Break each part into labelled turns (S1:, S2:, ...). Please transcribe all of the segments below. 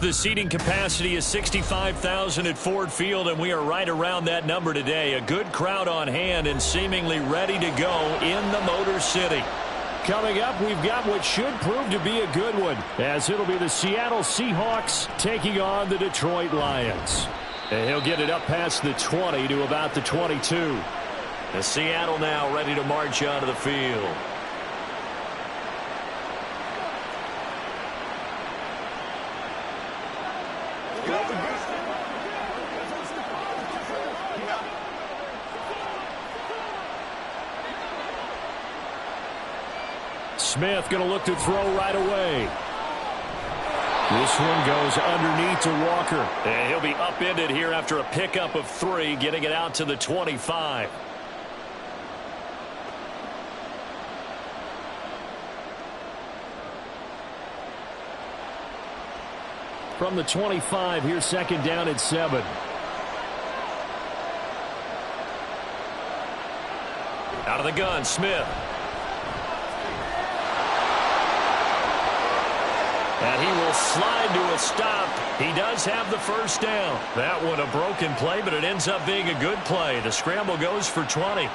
S1: The seating capacity is 65,000 at Ford Field, and we are right around that number today. A good crowd on hand and seemingly ready to go in the Motor City.
S2: Coming up, we've got what should prove to be a good one, as it'll be the Seattle Seahawks taking on the Detroit Lions. And he'll get it up past the 20 to about the 22.
S1: The Seattle now ready to march onto the field.
S2: Smith going to look to throw right away. This one goes underneath to Walker.
S1: And he'll be upended here after a pickup of 3, getting it out to the 25.
S2: From the 25, here's second down at 7.
S1: Out of the gun, Smith. And he will slide to a stop. He does have the first down. That one a broken play, but it ends up being a good play. The scramble goes for 20.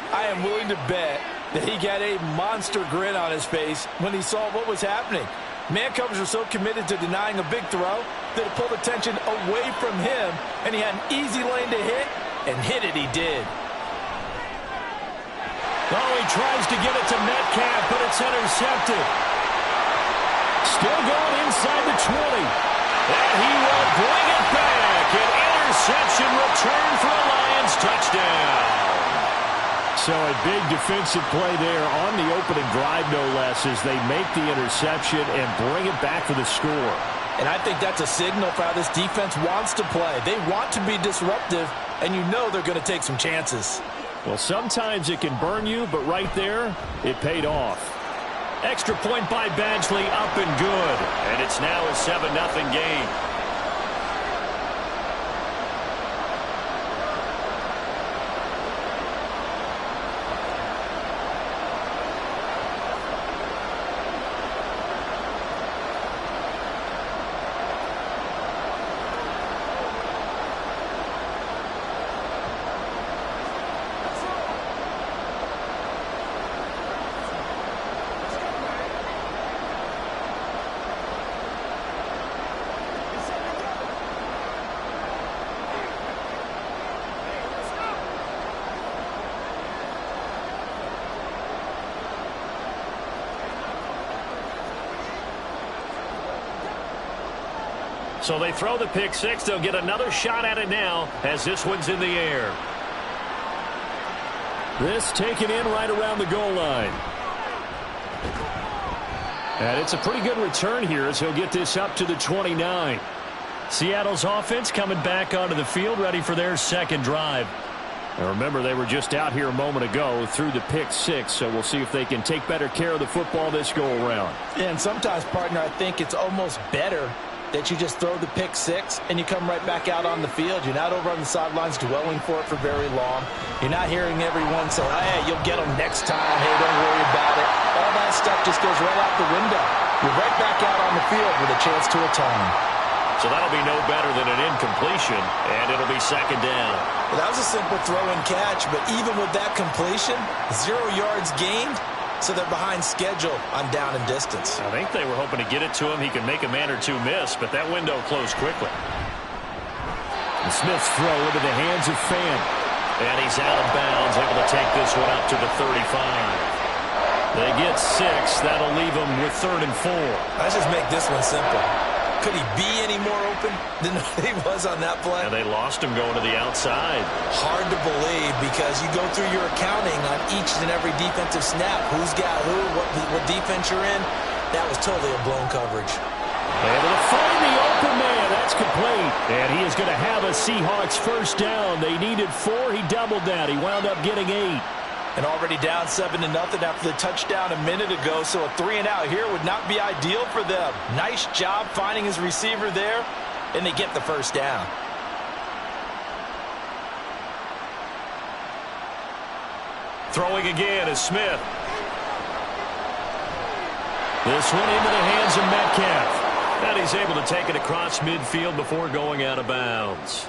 S3: I am willing to bet that he got a monster grin on his face when he saw what was happening. Man coverage was so committed to denying a big throw that it pulled attention away from him, and he had an easy lane to hit, and hit it he did.
S2: Oh, he tries to get it to Metcalf, but it's intercepted. Still going inside the 20.
S1: And he will bring it back. An interception return for a Lions touchdown.
S2: So a big defensive play there on the opening drive, no less, as they make the interception and bring it back for the score.
S3: And I think that's a signal for how this defense wants to play. They want to be disruptive, and you know they're going to take some chances.
S2: Well, sometimes it can burn you, but right there, it paid off.
S1: Extra point by Badgley, up and good. And it's now a 7-0 game. So they throw the pick six. They'll get another shot at it now as this one's in the air.
S2: This taken in right around the goal line. And it's a pretty good return here as he'll get this up to the 29. Seattle's offense coming back onto the field, ready for their second drive. Now remember, they were just out here a moment ago through the pick six, so we'll see if they can take better care of the football this go-around.
S3: And sometimes, partner, I think it's almost better that you just throw the pick six and you come right back out on the field. You're not over on the sidelines dwelling for it for very long. You're not hearing everyone say, hey, you'll get them next time. Hey, don't worry about it. All that stuff just goes right out the window. You're right back out on the field with a chance to atone.
S1: So that'll be no better than an incompletion, and it'll be second down.
S3: Well, that was a simple throw and catch, but even with that completion, 0 yards gained, so they're behind schedule on down and distance.
S1: I think they were hoping to get it to him. He could make a man or two miss, but that window closed quickly.
S2: And Smith's throw into the hands of Fan.
S1: And he's out of bounds, able to take this one up to the 35. They get 6. That'll leave them with 3rd and 4.
S3: Let's just make this one simple. Could he be any more open than he was on that play?
S1: And they lost him going to the outside.
S3: Hard to believe because you go through your accounting on each and every defensive snap. Who's got who, what defense you're in. That was totally a blown coverage.
S2: Able to find the open man. That's complete. And he is going to have a Seahawks first down. They needed 4. He doubled that. He wound up getting 8.
S3: And already down 7-0 after the touchdown a minute ago, so a 3-and-out here would not be ideal for them. Nice job finding his receiver there, and they get the first down.
S1: Throwing again is Smith.
S2: This one into the hands of Metcalf.
S1: And he's able to take it across midfield before going out of bounds.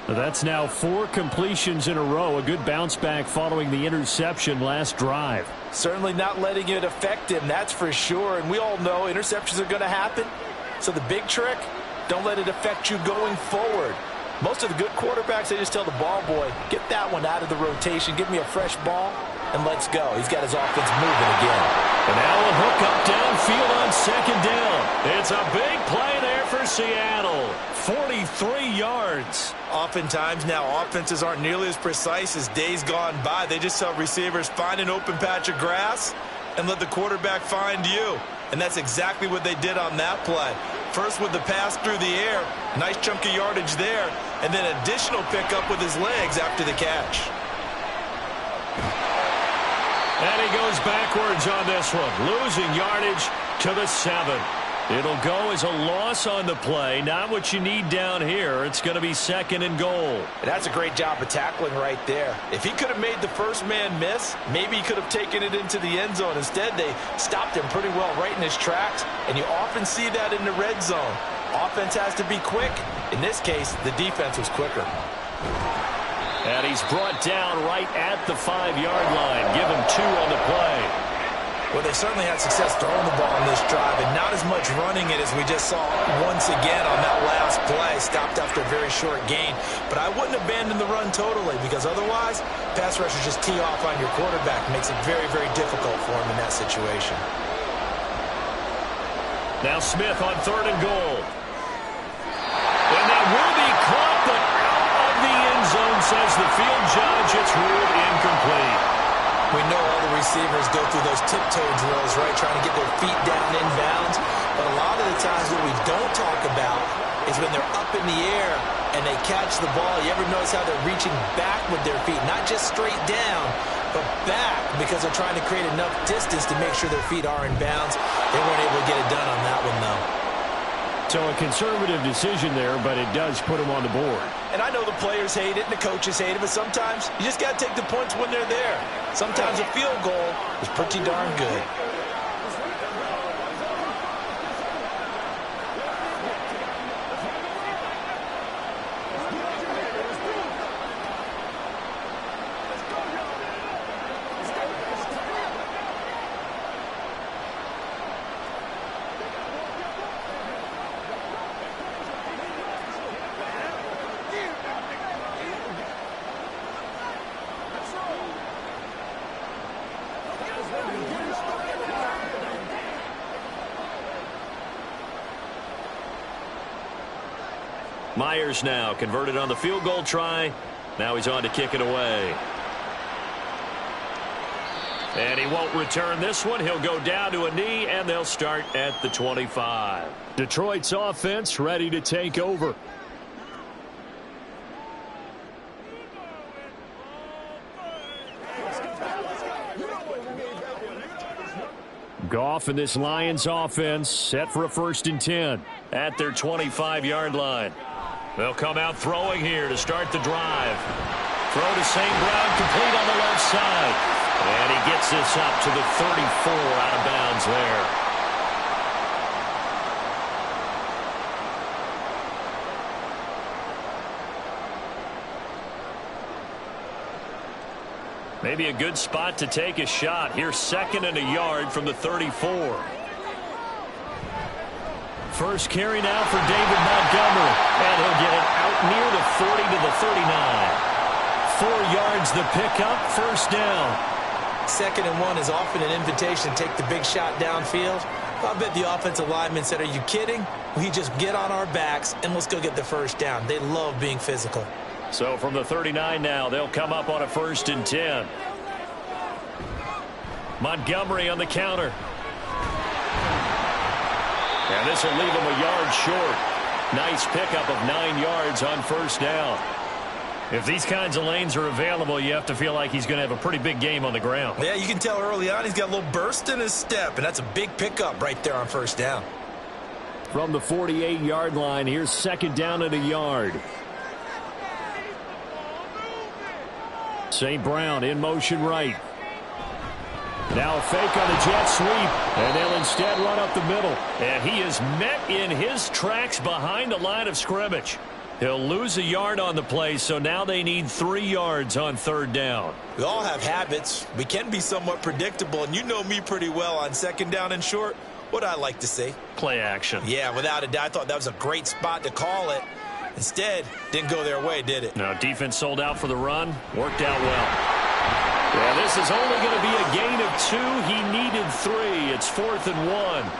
S2: That's now 4 completions in a row. A good bounce back following the interception last drive.
S3: Certainly not letting it affect him, that's for sure. And we all know interceptions are going to happen. So the big trick, don't let it affect you going forward. Most of the good quarterbacks, they just tell the ball boy, get that one out of the rotation, give me a fresh ball, and let's go. He's got his offense moving again.
S1: And now a hook up downfield on second down. It's a big play there for Seattle. 43 yards.
S3: Oftentimes now offenses aren't nearly as precise as days gone by. They just tell receivers, find an open patch of grass and let the quarterback find you. And that's exactly what they did on that play. First with the pass through the air, nice chunk of yardage there, and then additional pickup with his legs after the catch.
S1: And he goes backwards on this one, losing yardage to the 7. It'll go as a loss on the play. Not what you need down here. It's going to be second and goal.
S3: And that's a great job of tackling right there. If he could have made the first man miss, maybe he could have taken it into the end zone. Instead, they stopped him pretty well right in his tracks, and you often see that in the red zone. Offense has to be quick. In this case, the defense was quicker.
S1: And he's brought down right at the 5-yard line. Give him 2 on the play.
S3: Well, they certainly had success throwing the ball on this drive, and not as much running it as we just saw once again on that last play. Stopped after a very short gain. But I wouldn't abandon the run totally, because otherwise, pass rushers just tee off on your quarterback. Makes it very, very difficult for him in that situation.
S1: Now Smith on 3rd and goal. And that will be caught, but out of the end zone, says the field judge. It's ruled incomplete.
S3: We know all the receivers go through those tiptoe drills, right, trying to get their feet down inbounds. But a lot of the times what we don't talk about is when they're up in the air and they catch the ball. You ever notice how they're reaching back with their feet? Not just straight down, but back, because they're trying to create enough distance to make sure their feet are in bounds. They weren't able to get it done on that one, though.
S2: So a conservative decision there, but it does put him on the board.
S3: And I know the players hate it and the coaches hate it, but sometimes you just got to take the points when they're there. Sometimes a field goal is pretty darn good.
S1: Myers now converted on the field goal try. Now he's on to kick it away. And he won't return this one. He'll go down to a knee, and they'll start at the 25.
S2: Detroit's offense ready to take over. Goff and this Lions offense set for a 1st and 10.
S1: At their 25-yard line. They'll come out throwing here to start the drive. Throw to St. Brown, complete on the left side. And he gets this up to the 34, out of bounds there. Maybe a good spot to take a shot. Here's 2nd and a yard from the 34.
S2: First carry now for David Montgomery.
S1: And he'll get it out near the 40 to the 39.
S2: 4 yards the pickup, 1st down.
S3: 2nd and 1 is often an invitation to take the big shot downfield. I bet the offensive lineman said, are you kidding? We just get on our backs and let's go get the 1st down. They love being physical.
S1: So from the 39 now, they'll come up on a 1st and 10. Montgomery on the counter. And this will leave him a yard short. Nice pickup of 9 yards on 1st down.
S2: If these kinds of lanes are available, you have to feel like he's going to have a pretty big game on the ground.
S3: Yeah, you can tell early on he's got a little burst in his step, and that's a big pickup right there on 1st down.
S2: From the 48-yard line, here's 2nd down and a yard. St. Brown in motion right. Now a fake on the jet sweep, and they'll instead run up the middle. And he is met in his tracks behind the line of scrimmage. He'll lose a yard on the play, so now they need 3 yards on 3rd down.
S3: We all have habits. We can be somewhat predictable, and you know me pretty well on 2nd down and short. What I like to say?
S2: Play action.
S3: Yeah, without a doubt. I thought that was a great spot to call it. Instead, didn't go their way, did it?
S2: No, defense sold out for the run. Worked out well. Yeah, this is only going to be a gain of 2. He needed 3. It's 4th and 1.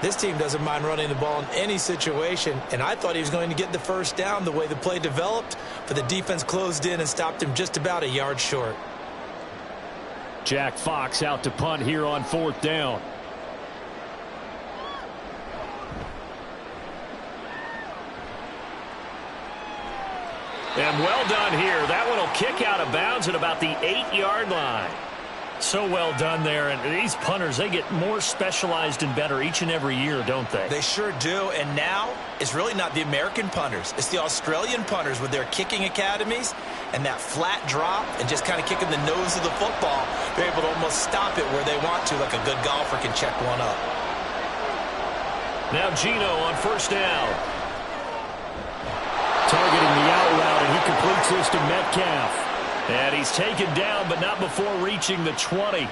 S3: This team doesn't mind running the ball in any situation, and I thought he was going to get the 1st down the way the play developed, but the defense closed in and stopped him just about a yard short.
S2: Jack Fox out to punt here on 4th down. And well done here. That one will kick out of bounds at about the 8-yard line. So well done there. And these punters, they get more specialized and better each and every year, don't they?
S3: They sure do. And now it's really not the American punters. It's the Australian punters with their kicking academies and that flat drop and just kind of kicking the nose of the football. They're able to almost stop it where they want to, like a good golfer can check one up.
S2: Now Gino on 1st down. Targeting the out route, and he completes this to Metcalf. And he's taken down, but not before reaching the 20.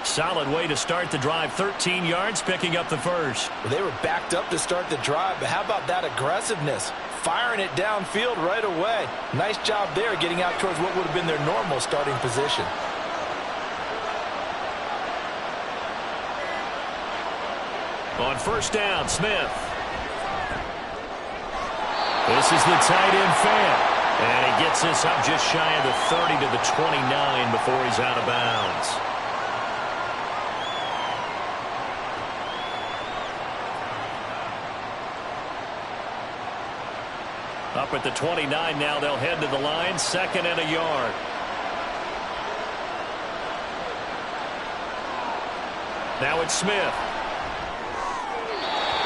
S2: Solid way to start the drive. 13 yards, picking up the 1st.
S3: Well, they were backed up to start the drive, but how about that aggressiveness? Firing it downfield right away. Nice job there getting out towards what would have been their normal starting position.
S2: On 1st down, Smith. This is the tight end fan. And he gets this up just shy of the 30 to the 29 before he's out of bounds. Up at the 29 now, they'll head to the line, 2nd and a yard. Now it's Smith.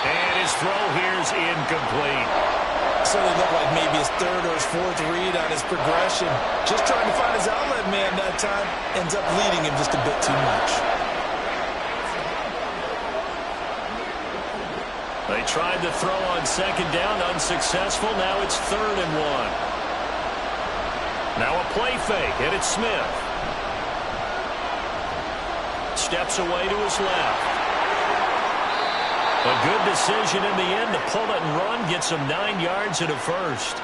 S2: And his throw here's incomplete.
S3: Certainly looked like maybe his 3rd or his 4th read on his progression. Just trying to find his outlet man that time. Ends up leading him just a bit too much.
S2: They tried the throw on 2nd down, unsuccessful. Now it's 3rd and 1. Now a play fake, and it's Smith. Steps away to his left. A good decision in the end to pull it and run, gets him 9 yards and a 1st.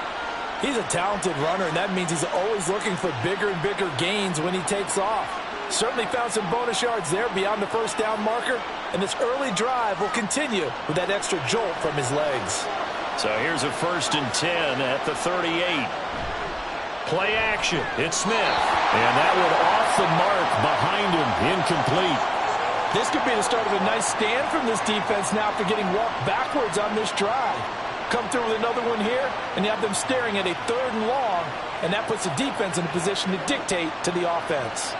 S3: He's a talented runner, and that means he's always looking for bigger and bigger gains when he takes off. Certainly found some bonus yards there beyond the 1st down marker, and this early drive will continue with that extra jolt from his legs.
S2: So here's a 1st and 10 at the 38. Play action. It's Smith. And that one off the mark behind him. Incomplete.
S3: This could be the start of a nice stand from this defense now after getting walked backwards on this drive. Come through with another one here, and you have them staring at a 3rd and long, and that puts the defense in a position to dictate to the offense.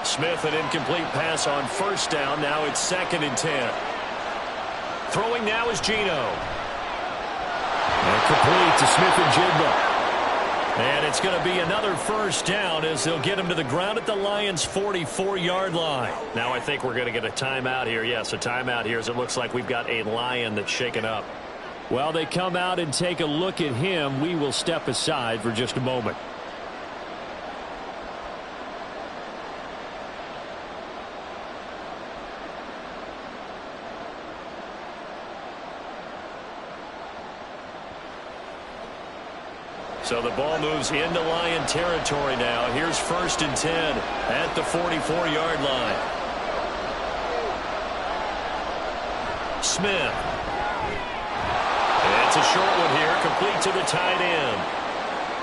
S2: Smith, an incomplete pass on 1st down. Now it's 2nd and 10. Throwing now is Gino. And complete to Smith and Jigba. And it's going to be another 1st down as they'll get him to the ground at the Lions' 44-yard line. Now I think we're going to get a timeout here. Yes, a timeout here as it looks like we've got a Lion that's shaken up. While they come out and take a look at him, we will step aside for just a moment. So the ball moves into Lion territory now. Here's 1st and 10 at the 44-yard line. Smith. And it's a short one here, complete to the tight end.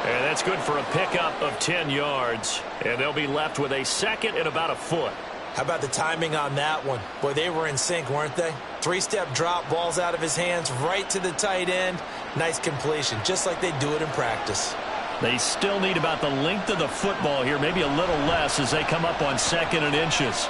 S2: And that's good for a pickup of 10 yards. And they'll be left with a 2nd and about a foot.
S3: How about the timing on that one? Boy, they were in sync, weren't they? 3-step drop, balls out of his hands, right to the tight end. Nice completion, just like they do it in practice.
S2: They still need about the length of the football here, maybe a little less as they come up on 2nd and inches.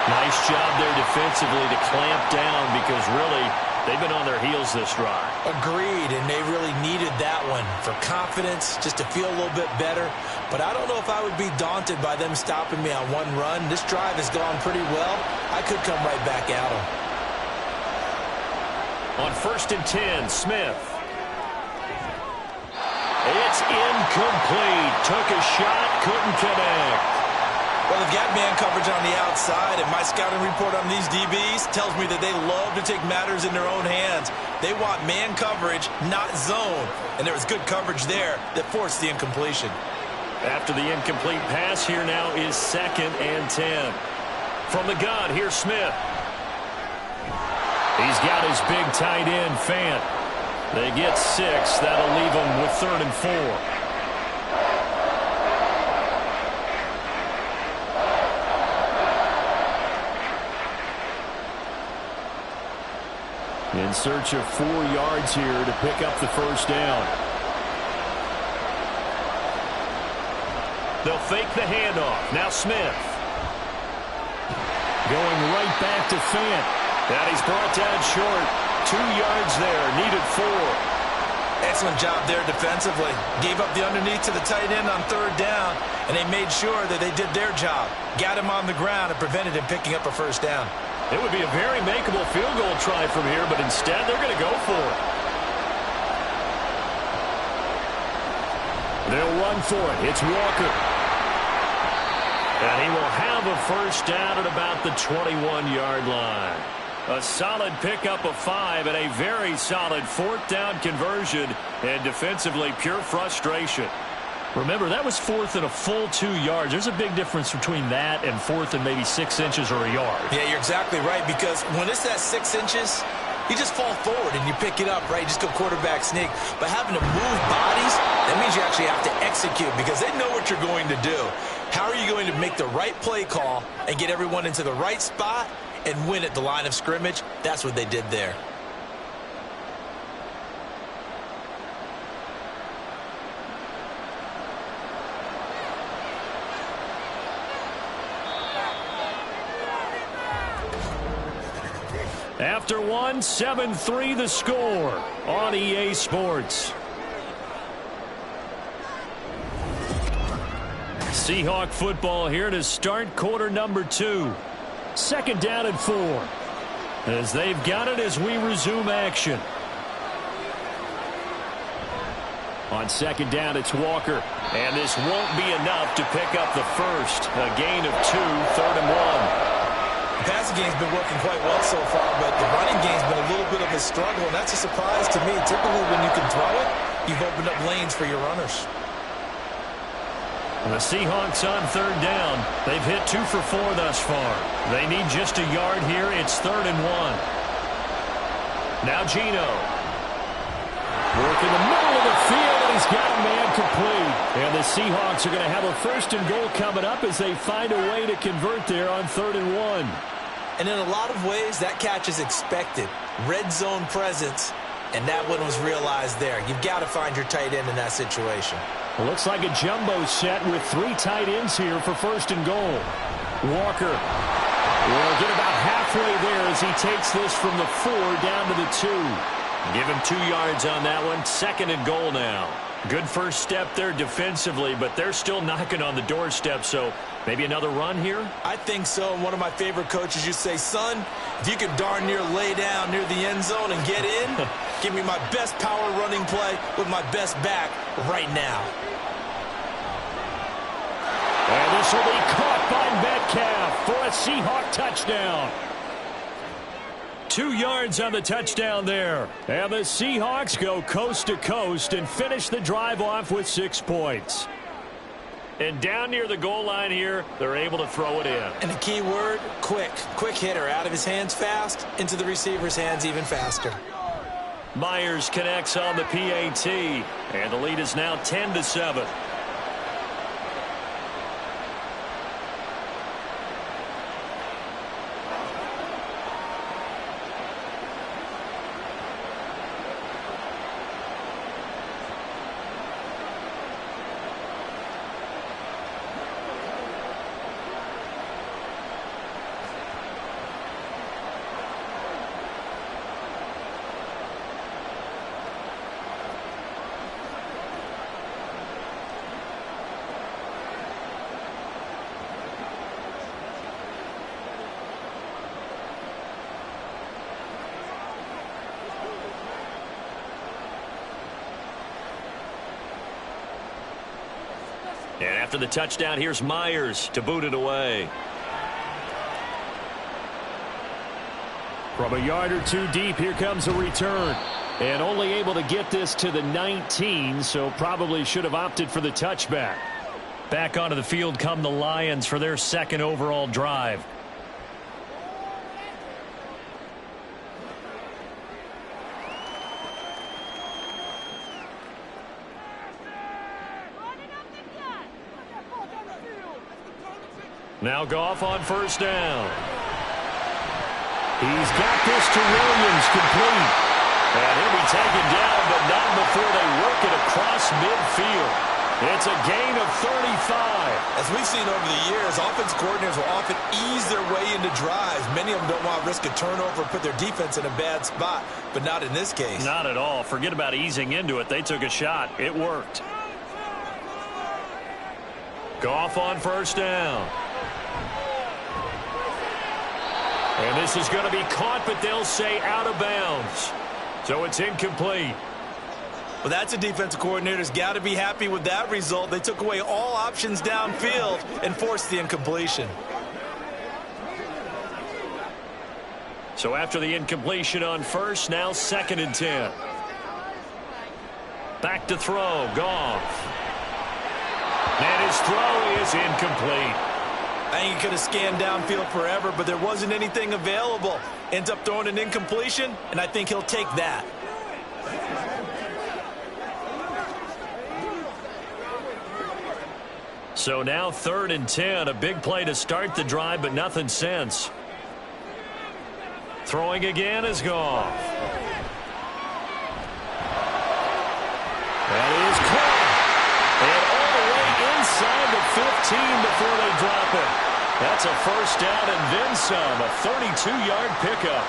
S2: Nice job there defensively to clamp down because really they've been on their heels this drive.
S3: Agreed, and they really needed that one for confidence, just to feel a little bit better. But I don't know if I would be daunted by them stopping me on one run. This drive has gone pretty well. I could come right back at them.
S2: On 1st and 10, Smith. It's incomplete. Took a shot, couldn't connect.
S3: Well, they've got man coverage on the outside, and my scouting report on these DBs tells me that they love to take matters in their own hands. They want man coverage, not zone. And there was good coverage there that forced the incompletion.
S2: After the incomplete pass, here now is 2nd and 10. From the gun, here's Smith. He's got his big tight end, Fant. They get 6. That'll leave them with 3rd and 4. In search of 4 yards here to pick up the first down. They'll fake the handoff. Now Smith. Going right back to Fant. And he's brought down short. 2 yards there. Needed 4.
S3: Excellent job there defensively. Gave up the underneath to the tight end on 3rd down, and they made sure that they did their job. Got him on the ground and prevented him picking up a first down.
S2: It would be a very makeable field goal try from here, but instead they're going to go for it. They'll run for it. It's Walker. And he will have a first down at about the 21-yard line. A solid pickup of 5 and a very solid 4th down conversion, and defensively pure frustration. Remember, that was 4th and a full 2 yards. There's a big difference between that and 4th and maybe 6 inches or a yard.
S3: Yeah, you're exactly right, because when it's that 6 inches, you just fall forward and you pick it up, right? Just go quarterback sneak. But having to move bodies, that means you actually have to execute because they know what you're going to do. How are you going to make the right play call and get everyone into the right spot and win at the line of scrimmage? That's what they did there.
S2: After 1, 7-3 the score on EA Sports. Seahawk football here to start quarter number 2. 2nd down and 4. As they've got it as we resume action. On 2nd down, it's Walker. And this won't be enough to pick up the first. A gain of 2, 3rd and 1.
S3: The passing game's been working quite well so far, but the running game's been a little bit of a struggle, and that's a surprise to me. Typically, when you can throw it, you've opened up lanes for your runners.
S2: The Seahawks on 3rd down. They've hit 2 for 4 thus far. They need just a yard here. It's 3rd and 1. Now Geno. Working the middle of the field, and he's got a man complete. And the Seahawks are going to have a 1st and goal coming up as they find a way to convert there on 3rd and 1.
S3: And in a lot of ways, that catch is expected. Red zone presence, and that one was realized there. You've got to find your tight end in that situation.
S2: It looks like a jumbo set with 3 tight ends here for 1st and goal. Walker will get about halfway there as he takes this from the 4 down to the 2. Give him 2 yards on that one. 2nd and goal now. Good first step there defensively, but they're still knocking on the doorstep, so maybe another run here?
S3: I think so. And one of my favorite coaches used to say, son, if you could darn near lay down near the end zone and get in, give me my best power running play with my best back right now.
S2: And this will be caught by Metcalf for a Seahawk touchdown. 2 yards on the touchdown there. And the Seahawks go coast to coast and finish the drive off with 6 points. And down near the goal line here, they're able to throw it in.
S3: And the key word, quick. Quick hitter. Out of his hands fast, into the receiver's hands even faster.
S2: Myers connects on the PAT. And the lead is now 10-7.
S1: And after the touchdown, here's Myers to boot it away.
S2: From a yard or two deep, here comes a return. And only able to get this to the 19, so probably should have opted for the touchback. Back onto the field come the Lions for their second overall drive. Now Goff on first down. He's got this to Williams, complete. And he'll be taken down, but not before they work it across midfield. It's a gain of 35.
S3: As we've seen over the years, offense coordinators will often ease their way into drives. Many of them don't want to risk a turnover or put their defense in a bad spot, but not in this case.
S2: Not at all. Forget about easing into it. They took a shot. It worked. Goff on first down. And this is going to be caught, but they'll say out of bounds. So it's incomplete.
S3: Well, that's a defensive coordinator's got to be happy with that result. They took away all options downfield and forced the incompletion.
S2: So after the incompletion on first, now 2nd and 10. Back to throw, Goff. And his throw is incomplete.
S3: I think he could have scanned downfield forever, but there wasn't anything available. Ends up throwing an incompletion, and I think he'll take that.
S2: So now 3rd and 10, a big play to start the drive, but nothing since. Throwing again is Goff. That is caught. And all the way inside the 15 before they drop it. That's a first down and then some, a 32-yard pickup.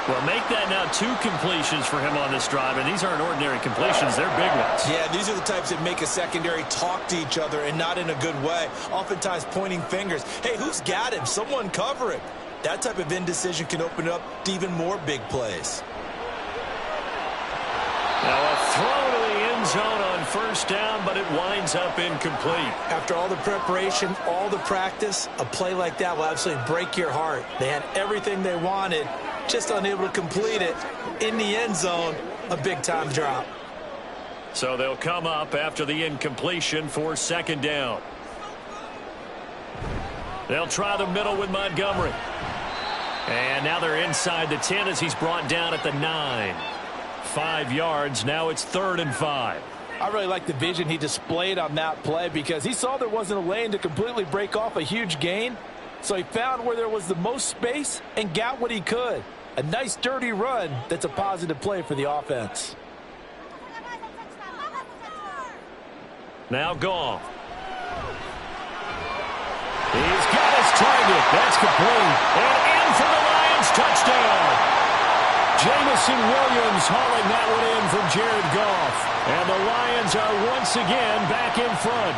S2: Well, make that now 2 completions for him on this drive, and these aren't ordinary completions. They're big ones.
S3: Yeah, these are the types that make a secondary talk to each other and not in a good way. Oftentimes pointing fingers. Hey, who's got him? Someone cover him. That type of indecision can open up to even more big plays.
S2: Now a throw to the end zone on first down, but it winds up incomplete.
S3: After all the preparation, all the practice, a play like that will absolutely break your heart. They had everything they wanted, just unable to complete it. In the end zone, a big-time drop.
S2: So they'll come up after the incompletion for 2nd down. They'll try the middle with Montgomery. And now they're inside the 10 as he's brought down at the 9. 5 yards. Now it's 3rd and 5.
S3: I really like the vision he displayed on that play because he saw there wasn't a lane to completely break off a huge gain. So he found where there was the most space and got what he could. A nice dirty run that's a positive play for the offense.
S2: Now Goff. He's got his target. That's complete. And in for the Lions touchdown. Jamison Williams hauling that one in from Jared Goff. And the Lions are once again back in front.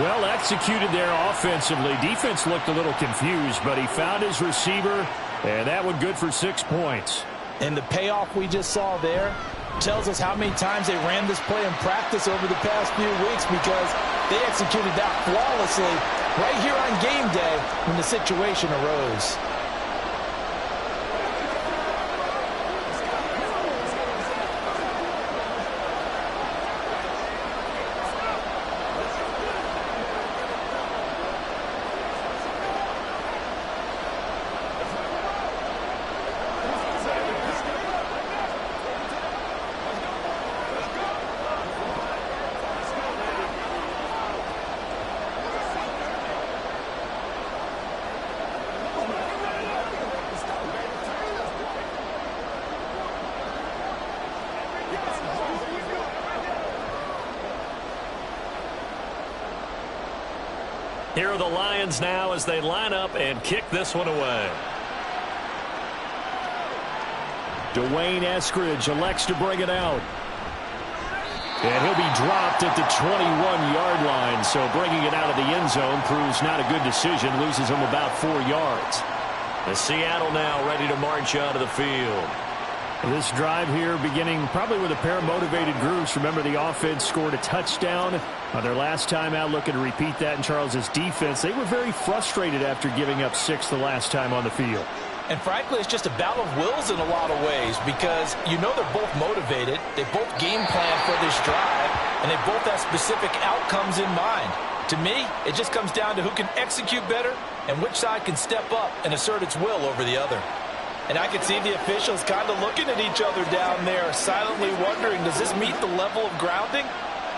S2: Well executed there offensively. Defense looked a little confused, but he found his receiver, and that one good for 6 points.
S3: And the payoff we just saw there tells us how many times they ran this play in practice over the past few weeks because they executed that flawlessly right here on game day when the situation arose.
S2: Here are the Lions now as they line up and kick this one away. Dwayne Eskridge elects to bring it out. And he'll be dropped at the 21-yard line, so bringing it out of the end zone proves not a good decision, loses him about 4 yards. The Seattle now ready to march out of the field. This drive here beginning probably with a pair of motivated groups. Remember, the offense scored a touchdown On their last time out, looking to repeat that in Charles's defense, they were very frustrated after giving up 6 the last time on the field.
S3: And frankly, it's just a battle of wills in a lot of ways because you know they're both motivated, they both game plan for this drive, and they both have specific outcomes in mind. To me, it just comes down to who can execute better and which side can step up and assert its will over the other. And I can see the officials kind of looking at each other down there, silently wondering, does this meet the level of grounding?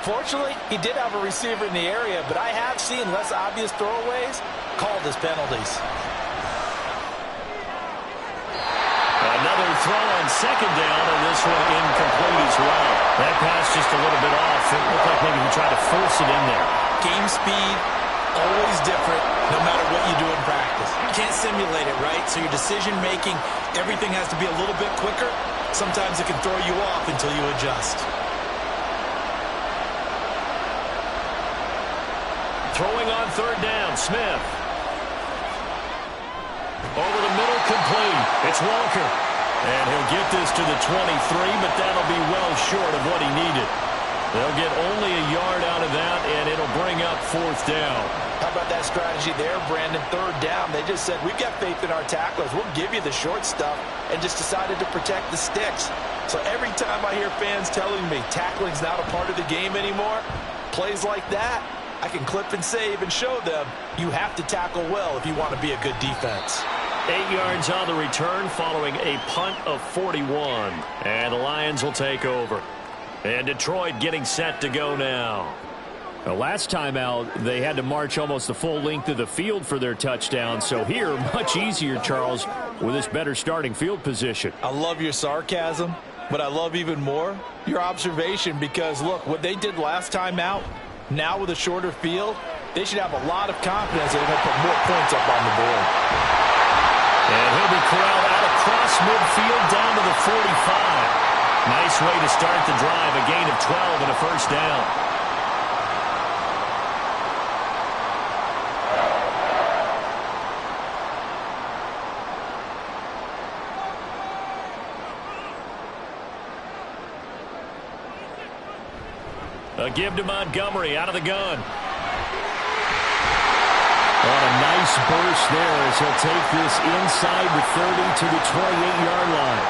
S3: Fortunately, he did have a receiver in the area, but I have seen less obvious throwaways called as penalties.
S2: Another throw on second down, and this one incomplete as well. That pass just a little bit off. It looked like maybe he tried to force it in there.
S3: Game speed, always different, no matter what you do in practice. You can't simulate it, right? So your decision-making, everything has to be a little bit quicker. Sometimes it can throw you off until you adjust.
S2: Throwing on third down, Smith. Over the middle, complete. It's Walker. And he'll get this to the 23, but that'll be well short of what he needed. They'll get only a yard out of that, and it'll bring up fourth down.
S3: How about that strategy there, Brandon? Third down, they just said, we've got faith in our tacklers. We'll give you the short stuff, and just decided to protect the sticks. So every time I hear fans telling me tackling's not a part of the game anymore, plays like that, I can clip and save and show them you have to tackle well if you want to be a good defense.
S2: 8 yards on the return following a punt of 41. And the Lions will take over. And Detroit getting set to go now. The last time out, they had to march almost the full length of the field for their touchdown. So here, much easier, Charles, with this better starting field position.
S3: I love your sarcasm, but I love even more your observation because, look, what they did last time out, now with a shorter field, they should have a lot of confidence that they're going to put more points up on the board.
S2: And he'll be corralled out across midfield down to the 45. Nice way to start the drive, a gain of 12 and a first down. A give to Montgomery out of the gun. On a nice burst there as he'll take this inside the 30 to the 28-yard line.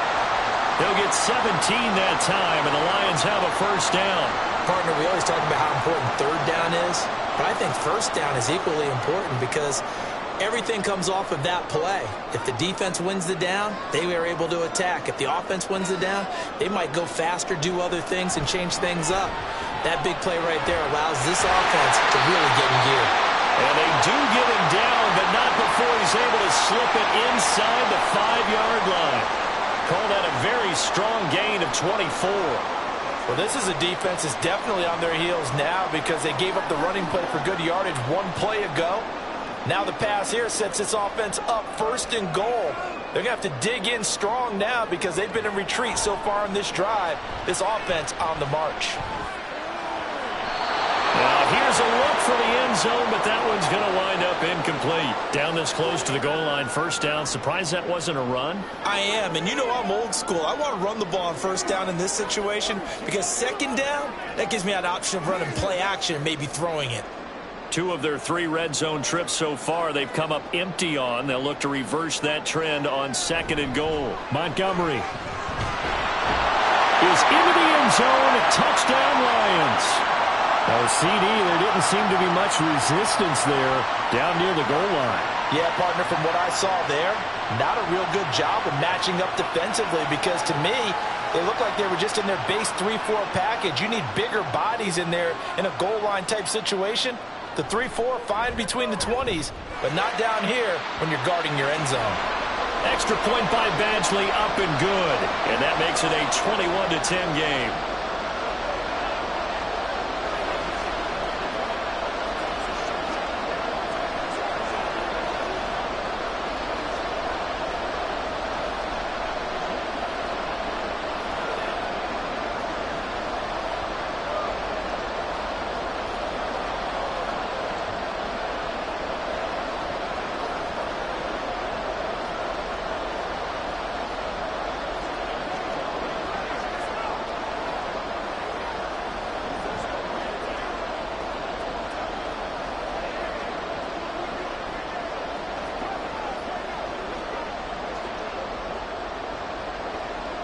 S2: They'll get 17 that time, and the Lions have a first down.
S3: Partner, we always talk about how important third down is, but I think first down is equally important because everything comes off of that play. If the defense wins the down, they are able to attack. If the offense wins the down, they might go faster, do other things, and change things up. That big play right there allows this offense to really get in gear.
S2: And they do get him down, but not before he's able to slip it inside the 5-yard line. Call that a very strong gain of 24.
S3: Well, this is a defense that's definitely on their heels now because they gave up the running play for good yardage one play ago. Now the pass here sets this offense up first and goal. They're going to have to dig in strong now because they've been in retreat so far in this drive. This offense on the march.
S2: Now here's a look for the end zone, but that one's going to wind up incomplete. Down this close to the goal line, first down. Surprised that wasn't a run?
S3: I am, and you know I'm old school. I want to run the ball on first down in this situation because second down, that gives me an option of running play action and maybe throwing it.
S2: 2 of their 3 red zone trips so far they've come up empty on. They'll look to reverse that trend on second and goal. Montgomery is into the end zone. Touchdown, Lions. Now, CD, there didn't seem to be much resistance there down near the goal line.
S3: Yeah, partner, from what I saw there, not a real good job of matching up defensively because to me, they look like they were just in their base 3-4 package. You need bigger bodies in there in a goal line type situation. The 3-4, fine between the 20s, but not down here when you're guarding your end zone.
S2: Extra point by Badgley, up and good. And that makes it a 21-10 game.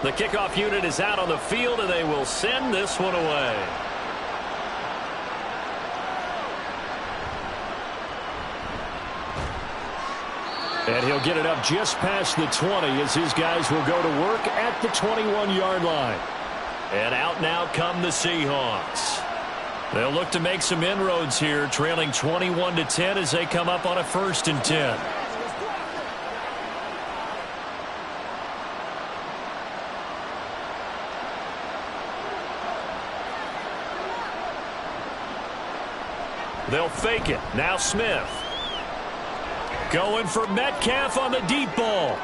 S2: The kickoff unit is out on the field, and they will send this one away. And he'll get it up just past the 20 as his guys will go to work at the 21-yard line. And out now come the Seahawks. They'll look to make some inroads here, trailing 21-10 as they come up on a 1st and 10. They'll fake it. Now Smith. Going for Metcalf on the deep ball.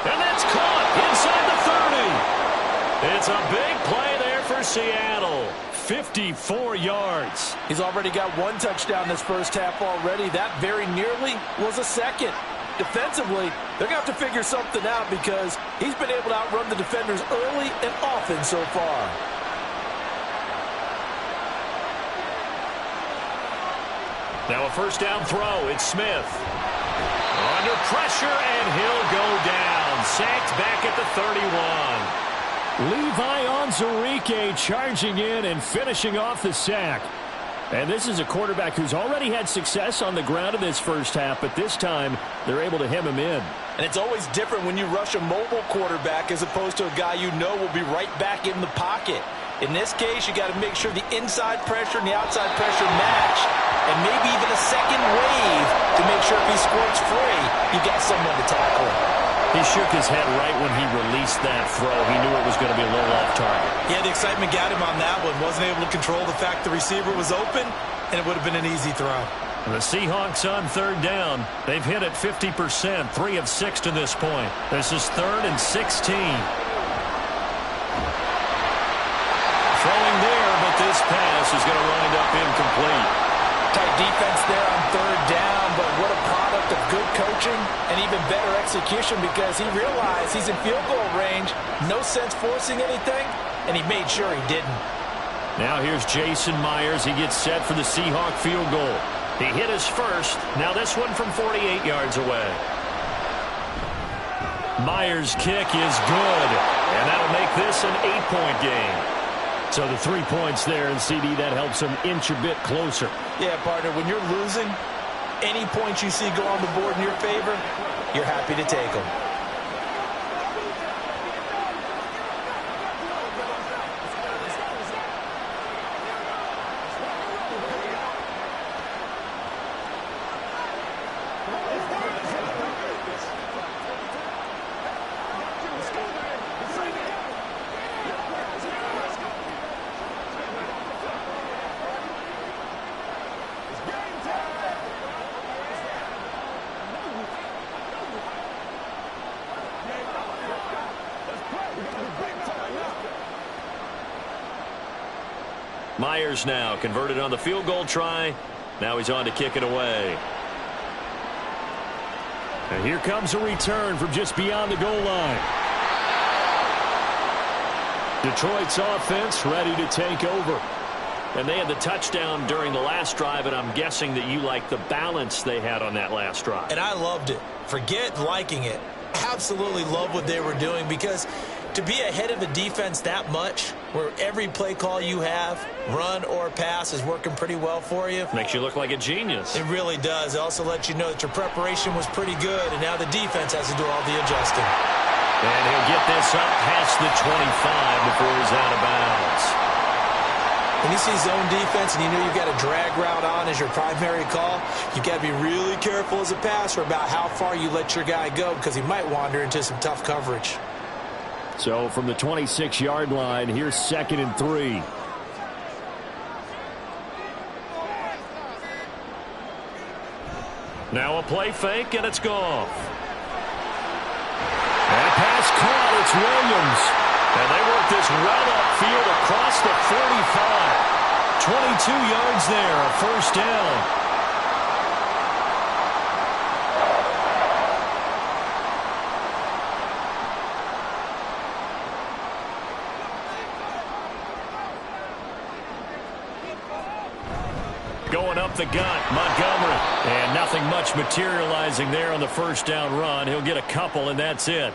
S2: And that's caught inside the 30. It's a big play there for Seattle. 54 yards.
S3: He's already got 1 touchdown this first half already. That very nearly was a second. Defensively, they're going to have to figure something out because he's been able to outrun the defenders early and often so far.
S2: Now a 1st down throw. It's Smith. Under pressure, and he'll go down. Sacked back at the 31. Levi Onwuzurike charging in and finishing off the sack. And this is a quarterback who's already had success on the ground in this first half, but this time they're able to hem him in.
S3: And it's always different when you rush a mobile quarterback as opposed to a guy you know will be right back in the pocket. In this case, you got to make sure the inside pressure and the outside pressure match, and maybe even a second wave to make sure if he squirts free, you got someone to tackle him.
S2: He shook his head right when he released that throw. He knew it was going to be a little off target.
S3: Yeah, the excitement got him on that one. Wasn't able to control the fact the receiver was open, and it would have been an easy throw.
S2: And the Seahawks on 3rd down. They've hit it 50%, 3 of 6 to this point. This is 3rd and 16. Throwing there, but this pass is going to wind up incomplete.
S3: Tight defense there on 3rd down, but what a product of good coaching and even better execution because he realized he's in field goal range. No sense forcing anything, and he made sure he didn't.
S2: Now here's Jason Myers. He gets set for the Seahawk field goal. He hit his first. Now this one from 48 yards away. Myers' kick is good, and that'll make this an 8-point game. So the 3 points there, and CD, that helps them inch a bit closer.
S3: Yeah, partner, when you're losing, any points you see go on the board in your favor, you're happy to take them.
S2: Myers now converted on the field goal try. Now he's on to kick it away. And here comes a return from just beyond the goal line. Detroit's offense ready to take over. And they had the touchdown during the last drive, and I'm guessing that you like the balance they had on that last drive.
S3: And I loved it. Forget liking it. Absolutely love what they were doing because to be ahead of a defense that much, where every play call you have, run or pass, is working pretty well for you.
S2: Makes you look like a genius.
S3: It really does. It also lets you know that your preparation was pretty good, and now the defense has to do all the adjusting.
S2: And he'll get this up past the 25 before he's out of bounds.
S3: When you see zone defense and you know you've got a drag route on as your primary call, you've got to be really careful as a passer about how far you let your guy go because he might wander into some tough coverage.
S2: So from the 26-yard line, here's 2nd and 3. Now a play fake, and it's Goff. And a pass caught. It's Williams. And they work this well upfield across the 45. 22 yards there, a 1st down. Going up the gut, Montgomery. And nothing much materializing there on the 1st down run. He'll get a couple, and that's it.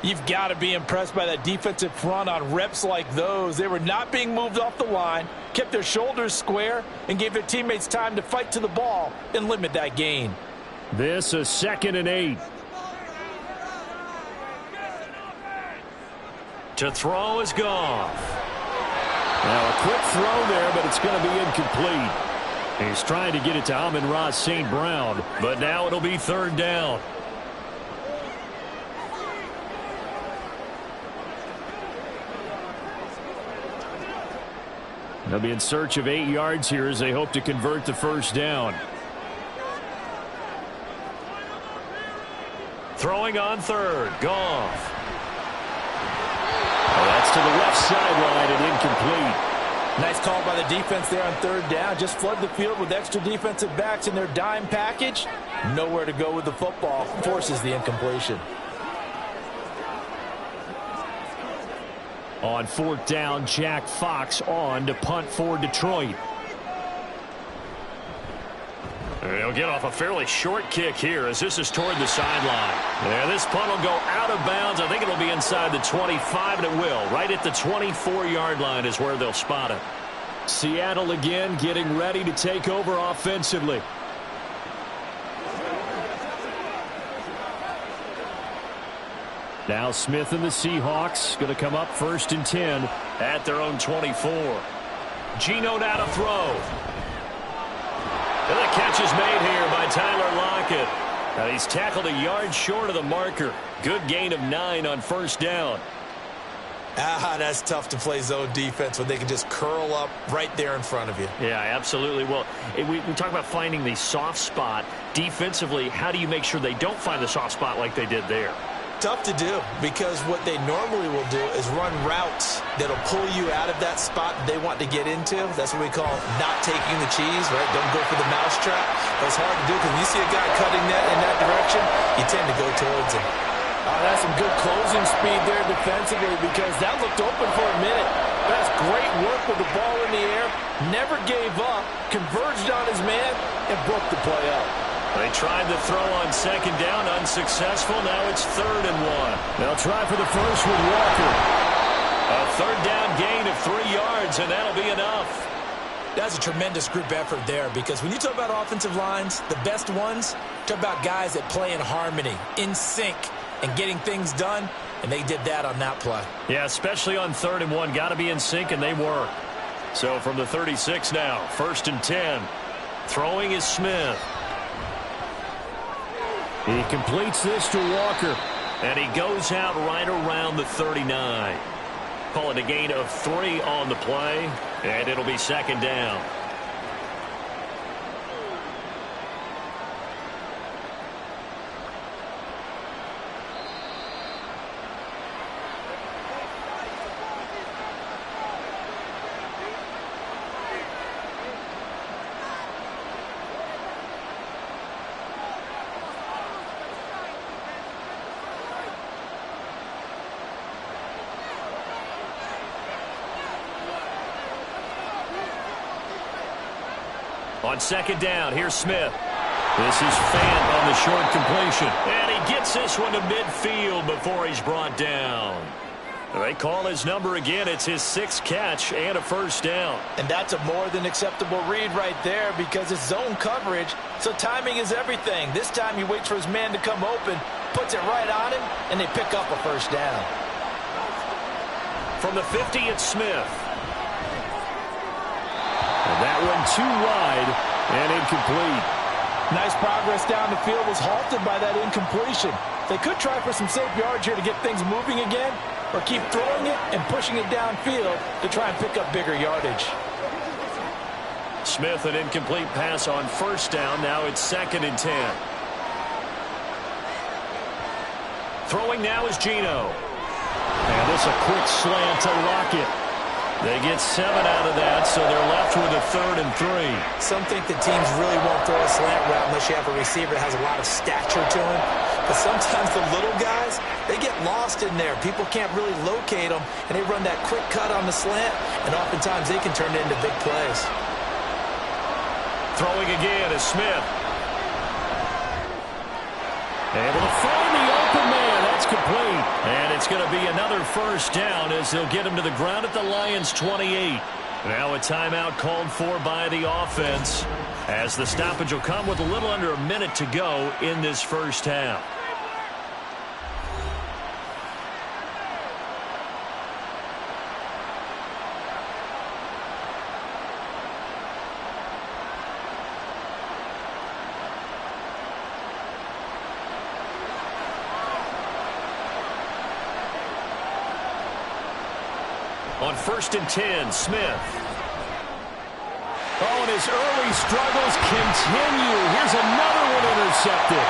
S3: You've got to be impressed by that defensive front on reps like those. They were not being moved off the line, kept their shoulders square, and gave their teammates time to fight to the ball and limit that gain.
S2: This is 2nd and 8.
S1: To throw is Goff.
S2: Now a quick throw there, but it's going to be incomplete. He's trying to get it to Amon-Ra St. Brown, but now it'll be 3rd down. They'll be in search of 8 yards here as they hope to convert the 1st down.
S1: Throwing on 3rd, Goff.
S2: Oh, that's to the left sideline and incomplete.
S3: Nice call by the defense there on 3rd down. Just flood the field with extra defensive backs in their dime package. Nowhere to go with the football. Forces the incompletion.
S2: On 4th down, Jack Fox on to punt for Detroit.
S1: They'll get off a fairly short kick here as this is toward the sideline. Yeah, this punt will go out of bounds. I think it'll be inside the 25, and it will. Right at the 24-yard line is where they'll spot it.
S2: Seattle again getting ready to take over offensively. Now Smith and the Seahawks going to come up 1st and 10
S1: at their own 24. Geno now to throw. And the catch is made here by Tyler Lockett. Now he's tackled a yard short of the marker. Good gain of 9 on 1st down.
S3: That's tough to play zone defense when they can just curl up right there in front of you.
S1: Yeah, absolutely. Well, we talk about finding the soft spot. Defensively, how do you make sure they don't find the soft spot like they did there?
S3: Tough to do, because what they normally will do is run routes that'll pull you out of that spot that they want to get into. That's what we call not taking the cheese, right? Don't go for the mousetrap. That's hard to do because when you see a guy cutting that in that direction, you tend to go towards him. That's some good closing speed there defensively, because that looked open for a minute. That's great work with the ball in the air. Never gave up, converged on his man, and broke the play up.
S1: They tried to throw on 2nd down, unsuccessful. Now it's 3rd and 1.
S2: They'll try for the first with Walker.
S1: A 3rd down gain of 3 yards, and that'll be enough.
S3: That's a tremendous group effort there, because when you talk about offensive lines, the best ones, talk about guys that play in harmony, in sync, and getting things done, and they did that on that play.
S1: Yeah, especially on 3rd and 1. Got to be in sync, and they were. So from the 36 now, 1st and 10. Throwing is Smith.
S2: He completes this to Walker.
S1: And he goes out right around the 39. Call it a gain of 3 on the play, and it'll be 2nd down. On 2nd down, here's Smith. This is Fant on the short completion. And he gets this one to midfield before he's brought down. They call his number again. It's his 6th catch and a 1st down.
S3: And that's a more than acceptable read right there, because it's zone coverage, so timing is everything. This time he waits for his man to come open, puts it right on him, and they pick up a 1st down.
S1: From the 50, it's Smith.
S2: And that one too wide and incomplete.
S3: Nice progress down the field was halted by that incompletion. They could try for some safe yards here to get things moving again, or keep throwing it and pushing it downfield to try and pick up bigger yardage.
S1: Smith, an incomplete pass on 1st down. Now it's 2nd and 10. Throwing now is Geno.
S2: And this a quick slant to Lockett.
S1: They get 7 out of that, so they're left with a 3rd and 3.
S3: Some think the teams really won't throw a slant route unless you have a receiver that has a lot of stature to him. But sometimes the little guys, they get lost in there. People can't really locate them, and they run that quick cut on the slant, and oftentimes they can turn it into big plays.
S1: Throwing again is Smith.
S2: Able to find the open man. That's incomplete. And it's going to be another first down as they'll get him to the ground at the Lions' 28. Now a timeout called for by the offense as the stoppage will come with a little under a minute to go in this first half. On 1st and 10, Smith. Oh, and his early struggles continue. Here's another one intercepted.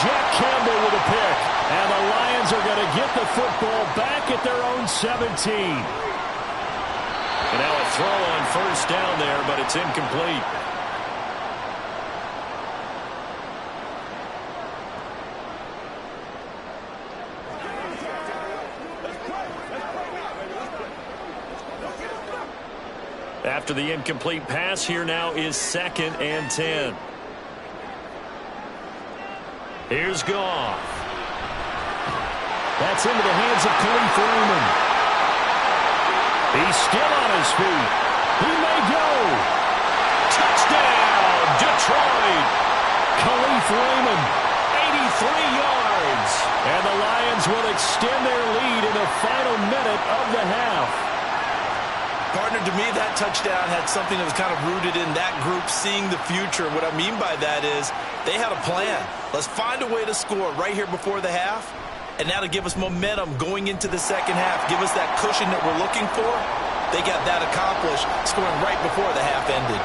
S2: Jack Campbell with a pick. And the Lions are going to get the football back at their own 17. And now a throw on first down there, but it's incomplete. After the incomplete pass, here now is 2nd and 10. Here's Goff. That's into the hands of Khalif Raymond. He's still on his feet. He may go. Touchdown, Detroit. Khalif Raymond, 83 yards. And the Lions will extend their lead in the final minute of the half.
S3: Partner, to me, that touchdown had something that was kind of rooted in that group seeing the future. What I mean by that is they had a plan. Let's find a way to score right here before the half, and that'll give us momentum going into the second half. Give us that cushion that we're looking for. They got that accomplished, scoring right before the half ended.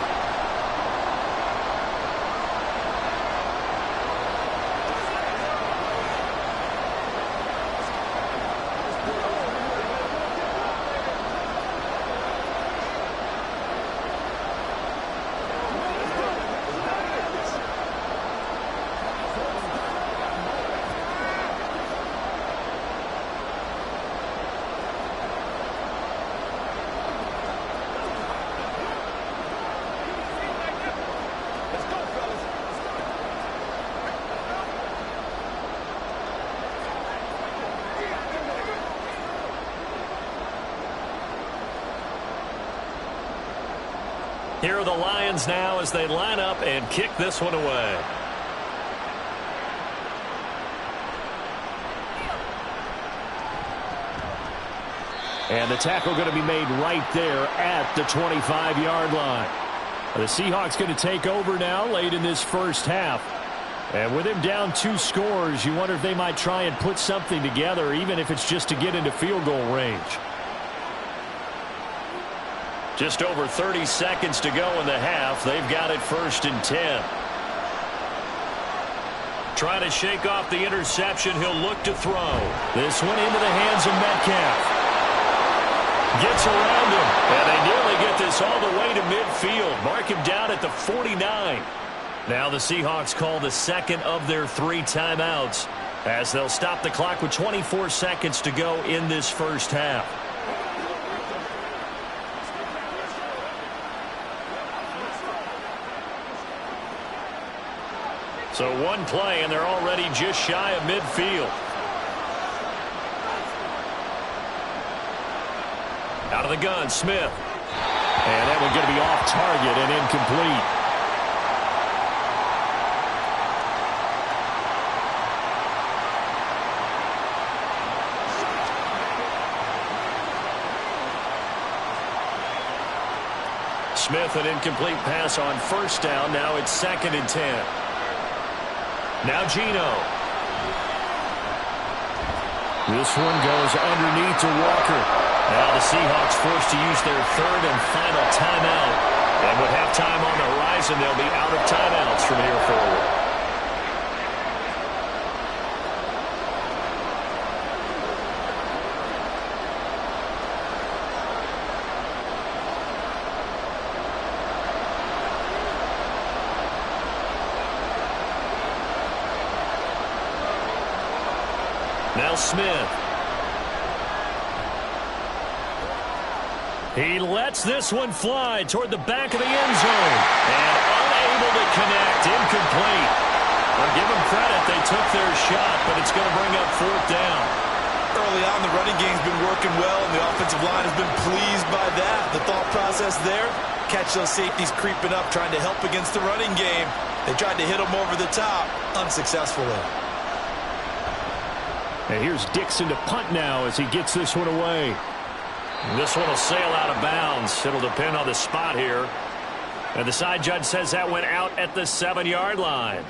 S2: Here are the Lions now as they line up and kick this one away. And the tackle going to be made right there at the 25-yard line. The Seahawks going to take over now late in this first half. And with him down 2 scores, you wonder if they might try and put something together, even if it's just to get into field goal range. Just over 30 seconds to go in the half. They've got it 1st and 10. Trying to shake off the interception. He'll look to throw. This one into the hands of Metcalf. Gets around him. And they nearly get this all the way to midfield. Mark him down at the 49. Now the Seahawks call the second of their 3 timeouts as they'll stop the clock with 24 seconds to go in this first half. So one play, and they're already just shy of midfield. Out of the gun, Smith. And that one going to be off target and incomplete. Smith, an incomplete pass on first down. Now it's 2nd and 10. Now Geno. This one goes underneath to Walker. Now the Seahawks forced to use their 3rd and final timeout. And with halftime on the horizon, they'll be out of timeouts from here forward. Now Smith. He lets this one fly toward the back of the end zone. And unable to connect. Incomplete. Well, give them credit. They took their shot, but it's going to bring up fourth down.
S3: Early on, the running game's been working well, and the offensive line has been pleased by that. The thought process there, catch those safeties creeping up, trying to help against the running game. They tried to hit them over the top, unsuccessfully.
S2: And here's Dixon to punt now as he gets this one away.
S1: This one will sail out of bounds. It'll depend on the spot here. And the side judge says that went out at the 7-yard line.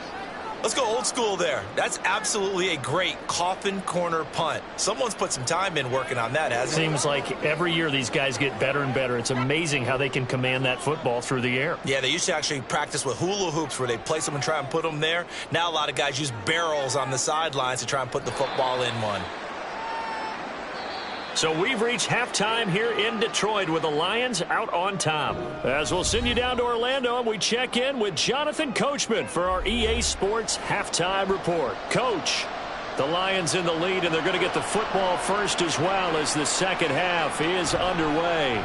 S3: Let's go old school there. That's absolutely a great coffin corner punt. Someone's put some time in working on that, hasn't it?
S2: Seems like every year these guys get better and better. It's amazing how they can command that football through the air.
S3: Yeah, they used to actually practice with hula hoops where they place them and try and put them there. Now a lot of guys use barrels on the sidelines to try and put the football in one.
S1: So we've reached halftime here in Detroit with the Lions out on top. As we'll send you down to Orlando, and we check in with Jonathan Coachman for our EA Sports Halftime Report. Coach, the Lions in the lead, and they're going to get the football first as well as the second half is underway.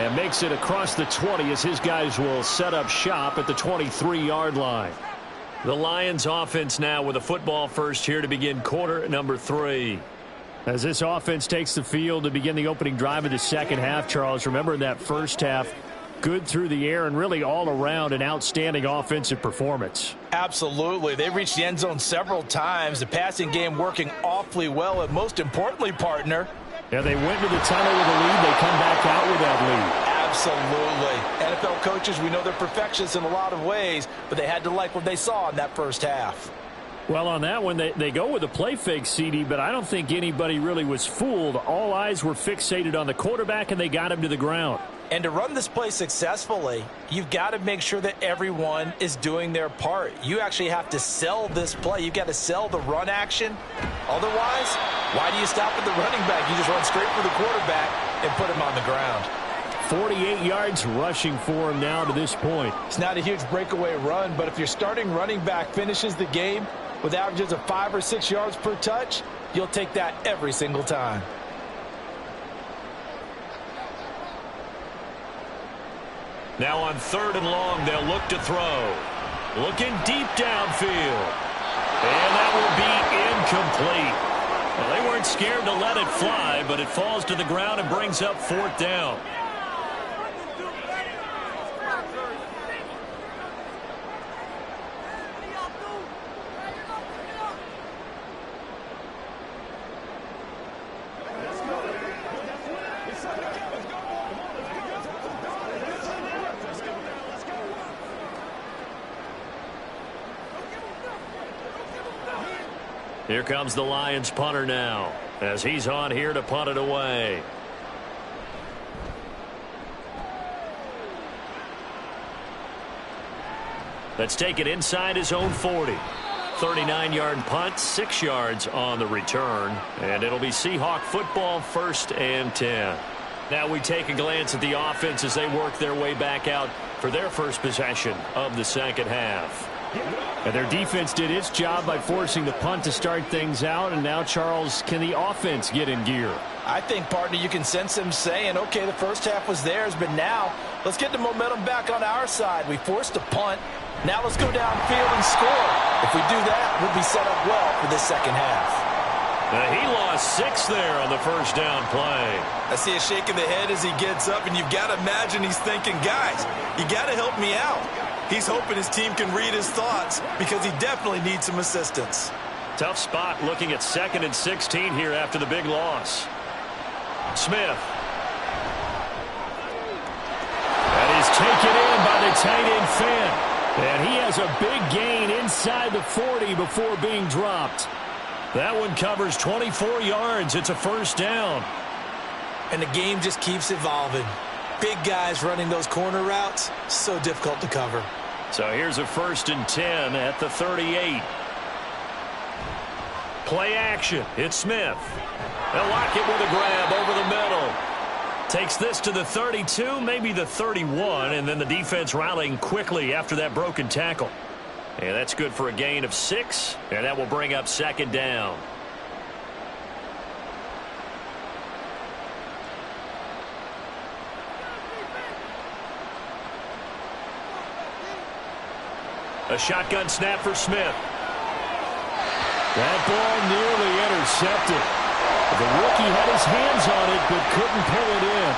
S1: And makes it across the 20 as his guys will set up shop at the 23-yard line. The Lions offense now with a football first here to begin quarter number 3.
S2: As this offense takes the field to begin the opening drive of the second half, Charles, remember in that first half, good through the air and really all around an outstanding offensive performance.
S3: Absolutely. They reached the end zone several times. The passing game working awfully well, and most importantly, partner.
S2: Yeah, they went to the tunnel with a lead. They come back out with that lead.
S3: Absolutely. NFL coaches, we know they're perfectionists in a lot of ways, but they had to like what they saw in that first half.
S2: Well, on that one, they go with a play fake, CD, but I don't think anybody really was fooled. All eyes were fixated on the quarterback, and they got him to the ground.
S3: And to run this play successfully, you've got to make sure that everyone is doing their part. You actually have to sell this play. You've got to sell the run action. Otherwise, why do you stop at the running back? You just run straight for the quarterback and put him on the ground.
S2: 48 yards rushing for him now to this point.
S3: It's not a huge breakaway run, but if your starting running back finishes the game with averages of 5 or 6 yards per touch, you'll take that every single time.
S1: Now on 3rd and long, they'll look to throw. Looking deep downfield. And that will be incomplete. Well, they weren't scared to let it fly, but it falls to the ground and brings up 4th down. Here comes the Lions punter now as he's on here to punt it away. Let's take it inside his own 40. 39-yard punt, 6 yards on the return, and it'll be Seahawk football 1st and 10. Now we take a glance at the offense as they work their way back out for their first possession of the second half.
S2: And their defense did its job by forcing the punt to start things out. And now, Charles, can the offense get in gear?
S3: I think, partner, you can sense them saying, okay, the first half was theirs, but now let's get the momentum back on our side. We forced a punt. Now let's go downfield and score. If we do that, we'll be set up well for this second half.
S1: He lost 6 there on the first down play.
S3: I see a shake of the head as he gets up, and you've got to imagine he's thinking, guys, you got to help me out. He's hoping his team can read his thoughts because he definitely needs some assistance.
S1: Tough spot looking at 2nd and 16 here after the big loss. Smith.
S2: That is taken in by the tight end Finn. And he has a big gain inside the 40 before being dropped.
S1: That one covers 24 yards. It's a first down.
S3: And the game just keeps evolving. Big guys running those corner routes, so difficult to cover.
S1: So here's a 1st and 10 at the 38. Play action. It's Smith. They'll lock it with a grab over the middle. Takes this to the 32, maybe the 31, and then the defense rallying quickly after that broken tackle. And that's good for a gain of 6, and that will bring up 2nd down.
S2: A shotgun snap for Smith. That ball nearly intercepted. The rookie had his hands on it, but couldn't pull it in.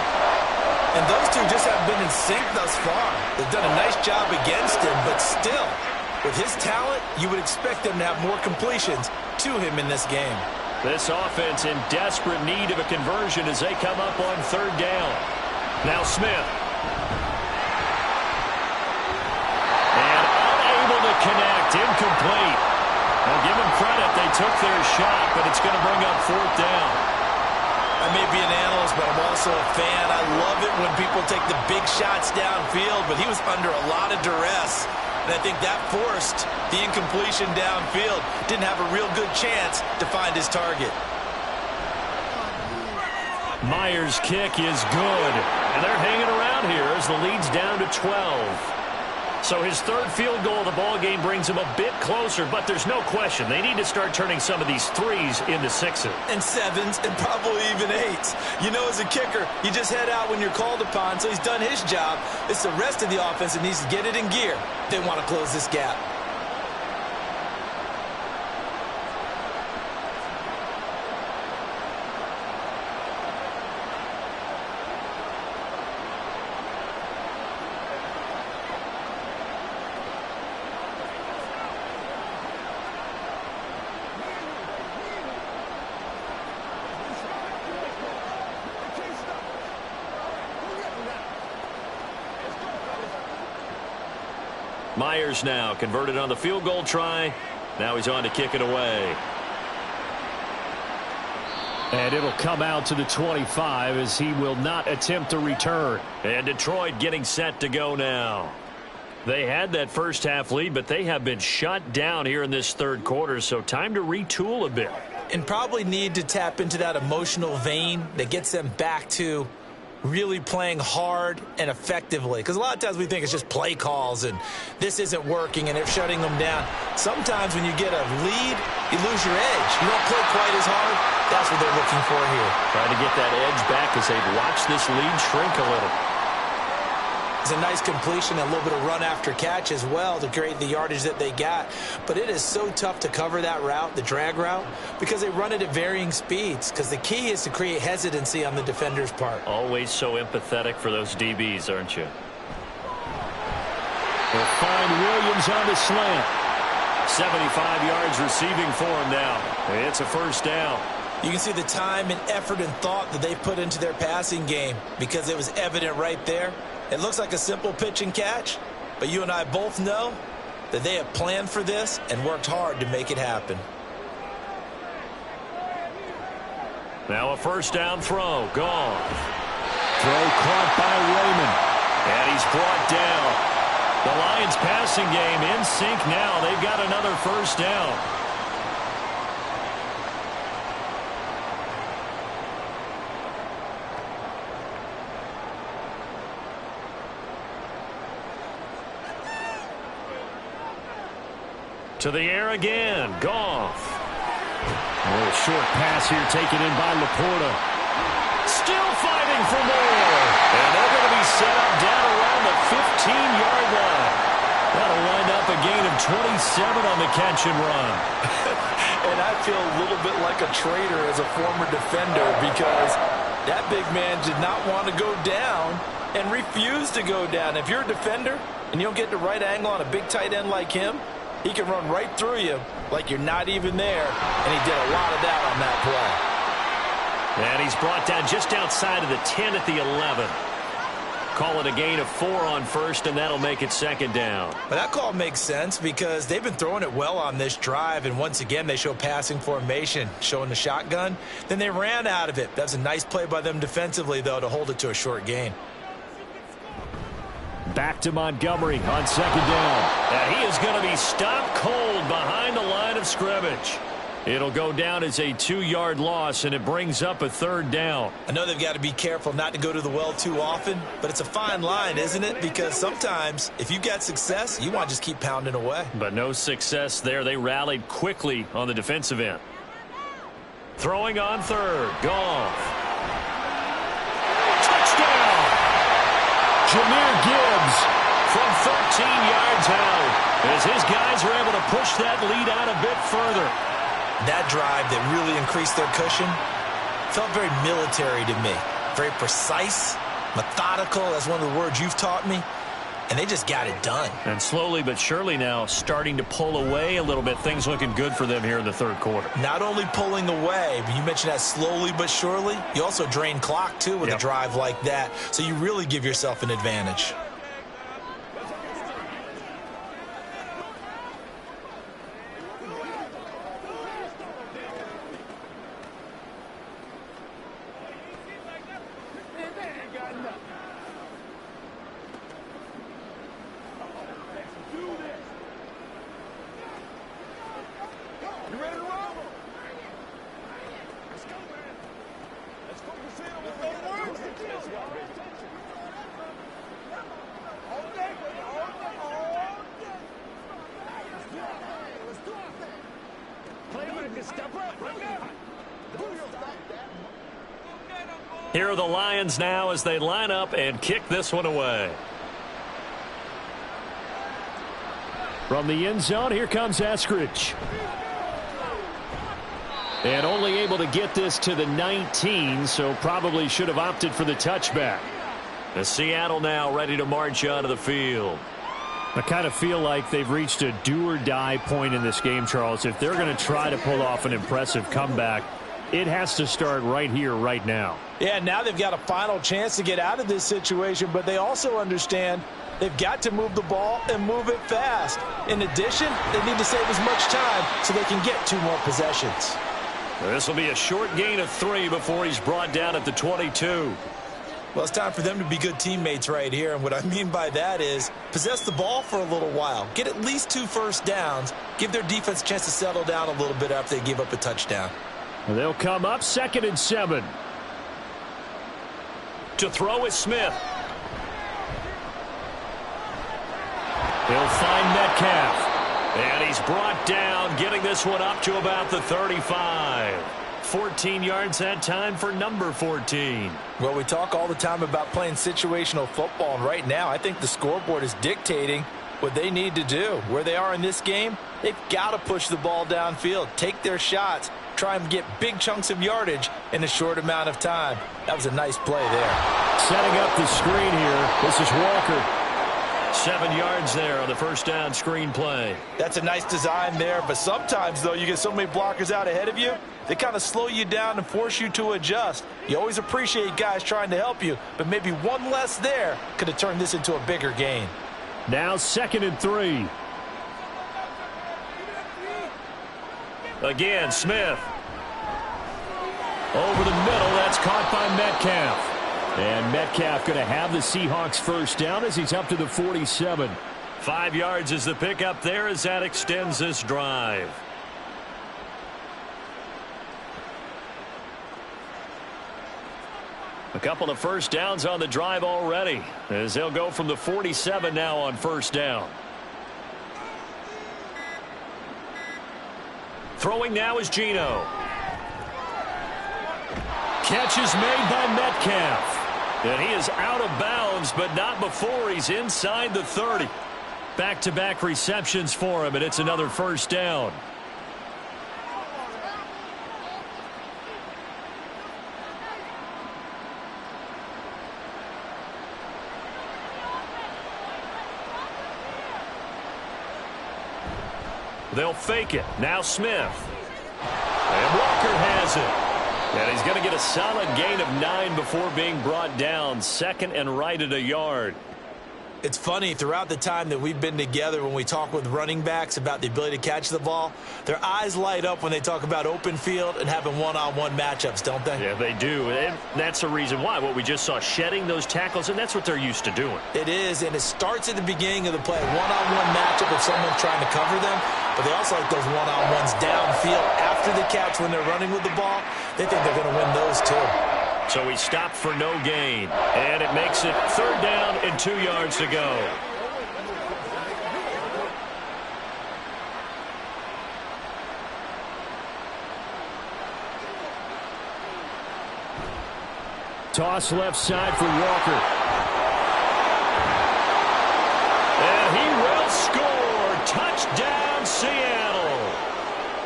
S3: And those two just have been in sync thus far. They've done a nice job against him, but still, with his talent, you would expect them to have more completions to him in this game.
S2: This offense in desperate need of a conversion as they come up on third down. Now Smith. And unable to connect. Incomplete. Now give them credit. They took their shot, but it's going to bring up fourth down.
S3: I may be an analyst, but I'm also a fan. I love it when people take the big shots downfield, but he was under a lot of duress. And I think that forced the incompletion downfield. Didn't have a real good chance to find his target.
S2: Myers' kick is good. And they're hanging around here as the lead's down to 12. So his third field goal of the ball game brings him a bit closer, but there's no question they need to start turning some of these threes into sixes.
S3: And sevens, and probably even eights. You know, as a kicker, you just head out when you're called upon, so he's done his job. It's the rest of the offense that needs to get it in gear. They want to close this gap.
S2: Myers now converted on the field goal try. Now he's on to kick it away. And it'll come out to the 25 as he will not attempt to return. And Detroit getting set to go now. They had that first half lead, but they have been shut down here in this third quarter, so time to retool a bit.
S3: And probably need to tap into that emotional vein that gets them back to really playing hard and effectively. Because a lot of times we think it's just play calls and this isn't working and they're shutting them down. Sometimes when you get a lead, you lose your edge. You don't play quite as hard. That's what they're looking for here.
S2: Trying to get that edge back as they've watched this lead shrink a little.
S3: It's a nice completion, a little bit of run after catch as well to create the yardage that they got. But it is so tough to cover that route, the drag route, because they run it at varying speeds. Because the key is to create hesitancy on the defender's part.
S2: Always so empathetic for those DBs, aren't you? They'll find Williams on the slant. 75 yards receiving for him now. It's a first down.
S3: You can see the time and effort and thought that they put into their passing game because it was evident right there. It looks like a simple pitch and catch, but you and I both know that they have planned for this and worked hard to make it happen.
S2: Now a first down throw. Gone. Throw caught by Raymond. And he's brought down. The Lions passing game in sync now. They've got another first down. To the air again. Goff. A little short pass here taken in by Laporta. Still fighting for more. And they're going to be set up down around the 15-yard line. That'll wind up a gain of 27 on the catch and run.
S3: And I feel a little bit like a traitor as a former defender because that big man did not want to go down and refused to go down. If you're a defender and you don't get the right angle on a big tight end like him, he can run right through you like you're not even there, and he did a lot of that on that play.
S2: And he's brought down just outside of the 10 at the 11. Call it a gain of 4 on first, and that'll make it second down.
S3: But that call makes sense because they've been throwing it well on this drive, and once again they show passing formation, showing the shotgun. Then they ran out of it. That's a nice play by them defensively, though, to hold it to a short gain.
S2: Back to Montgomery on second down. And he is going to be stopped cold behind the line of scrimmage. It'll go down as a 2-yard loss, and it brings up a third down.
S3: I know they've got to be careful not to go to the well too often, but it's a fine line, isn't it? Because sometimes if you got success, you want to just keep pounding away.
S2: But no success there. They rallied quickly on the defensive end. Throwing on third. Goff. Touchdown! Jahmyr Gibbs from 13 yards out as his guys are able to push that lead out a bit further.
S3: That drive that really increased their cushion felt very military to me. Very precise, methodical. That's one of the words you've taught me. And they just got it done.
S2: And slowly but surely now starting to pull away a little bit. Things looking good for them here in the third quarter.
S3: Not only pulling away, but you mentioned that slowly but surely. You also drain clock, too, with a drive like that. So you really give yourself an advantage.
S2: Here are the Lions now as they line up and kick this one away. From the end zone, here comes Eskridge. And only able to get this to the 19, so probably should have opted for the touchback. The Seattle now ready to march onto the field. I kind of feel like they've reached a do-or-die point in this game, Charles. If they're going to try to pull off an impressive comeback, it has to start right here, right now.
S3: Yeah, now they've got a final chance to get out of this situation, but they also understand they've got to move the ball and move it fast. In addition, they need to save as much time so they can get 2 more possessions.
S2: This will be a short gain of 3 before he's brought down at the 22.
S3: Well, it's time for them to be good teammates right here, and what I mean by that is possess the ball for a little while. Get at least 2 first downs. Give their defense a chance to settle down a little bit after they give up a touchdown.
S2: And they'll come up 2nd and 7. To throw is Smith. He'll find Metcalf. And he's brought down, getting this one up to about the 35. 14 yards that time for number 14.
S3: Well, we talk all the time about playing situational football, and right now I think the scoreboard is dictating what they need to do. Where they are in this game, they've got to push the ball downfield, take their shots, try and get big chunks of yardage in a short amount of time. That was a nice play there.
S2: Setting up the screen here, this is Walker. 7 yards there on the first down screen play.
S3: That's a nice design there, but sometimes, though, you get so many blockers out ahead of you, they kind of slow you down and force you to adjust. You always appreciate guys trying to help you, but maybe one less there could have turned this into a bigger gain.
S2: Now 2nd and 3. Again, Smith. Over the middle, that's caught by Metcalf. And Metcalf going to have the Seahawks first down as he's up to the 47. 5 yards is the pickup there as that extends this drive. A couple of first downs on the drive already as they'll go from the 47 now on first down. Throwing now is Geno. Catch is made by Metcalf. And he is out of bounds, but not before he's inside the 30. Back-to-back receptions for him, and it's another first down. They'll fake it. Now Smith. And Walker has it. And he's going to get a solid gain of 9 before being brought down. 2nd and right at a yard.
S3: It's funny, throughout the time that we've been together, when we talk with running backs about the ability to catch the ball, their eyes light up when they talk about open field and having one-on-one matchups, don't they?
S2: Yeah, they do. And that's the reason why. What we just saw, shedding those tackles, and that's what they're used to doing.
S3: It is, and it starts at the beginning of the play. One-on-one matchup if someone's trying to cover them, but they also like those one-on-ones downfield after the catch when they're running with the ball. They think they're going to win those too.
S2: So he stopped for no gain. And it makes it 3rd down and 2 yards to go. Toss left side for Walker. Touchdown, Seattle.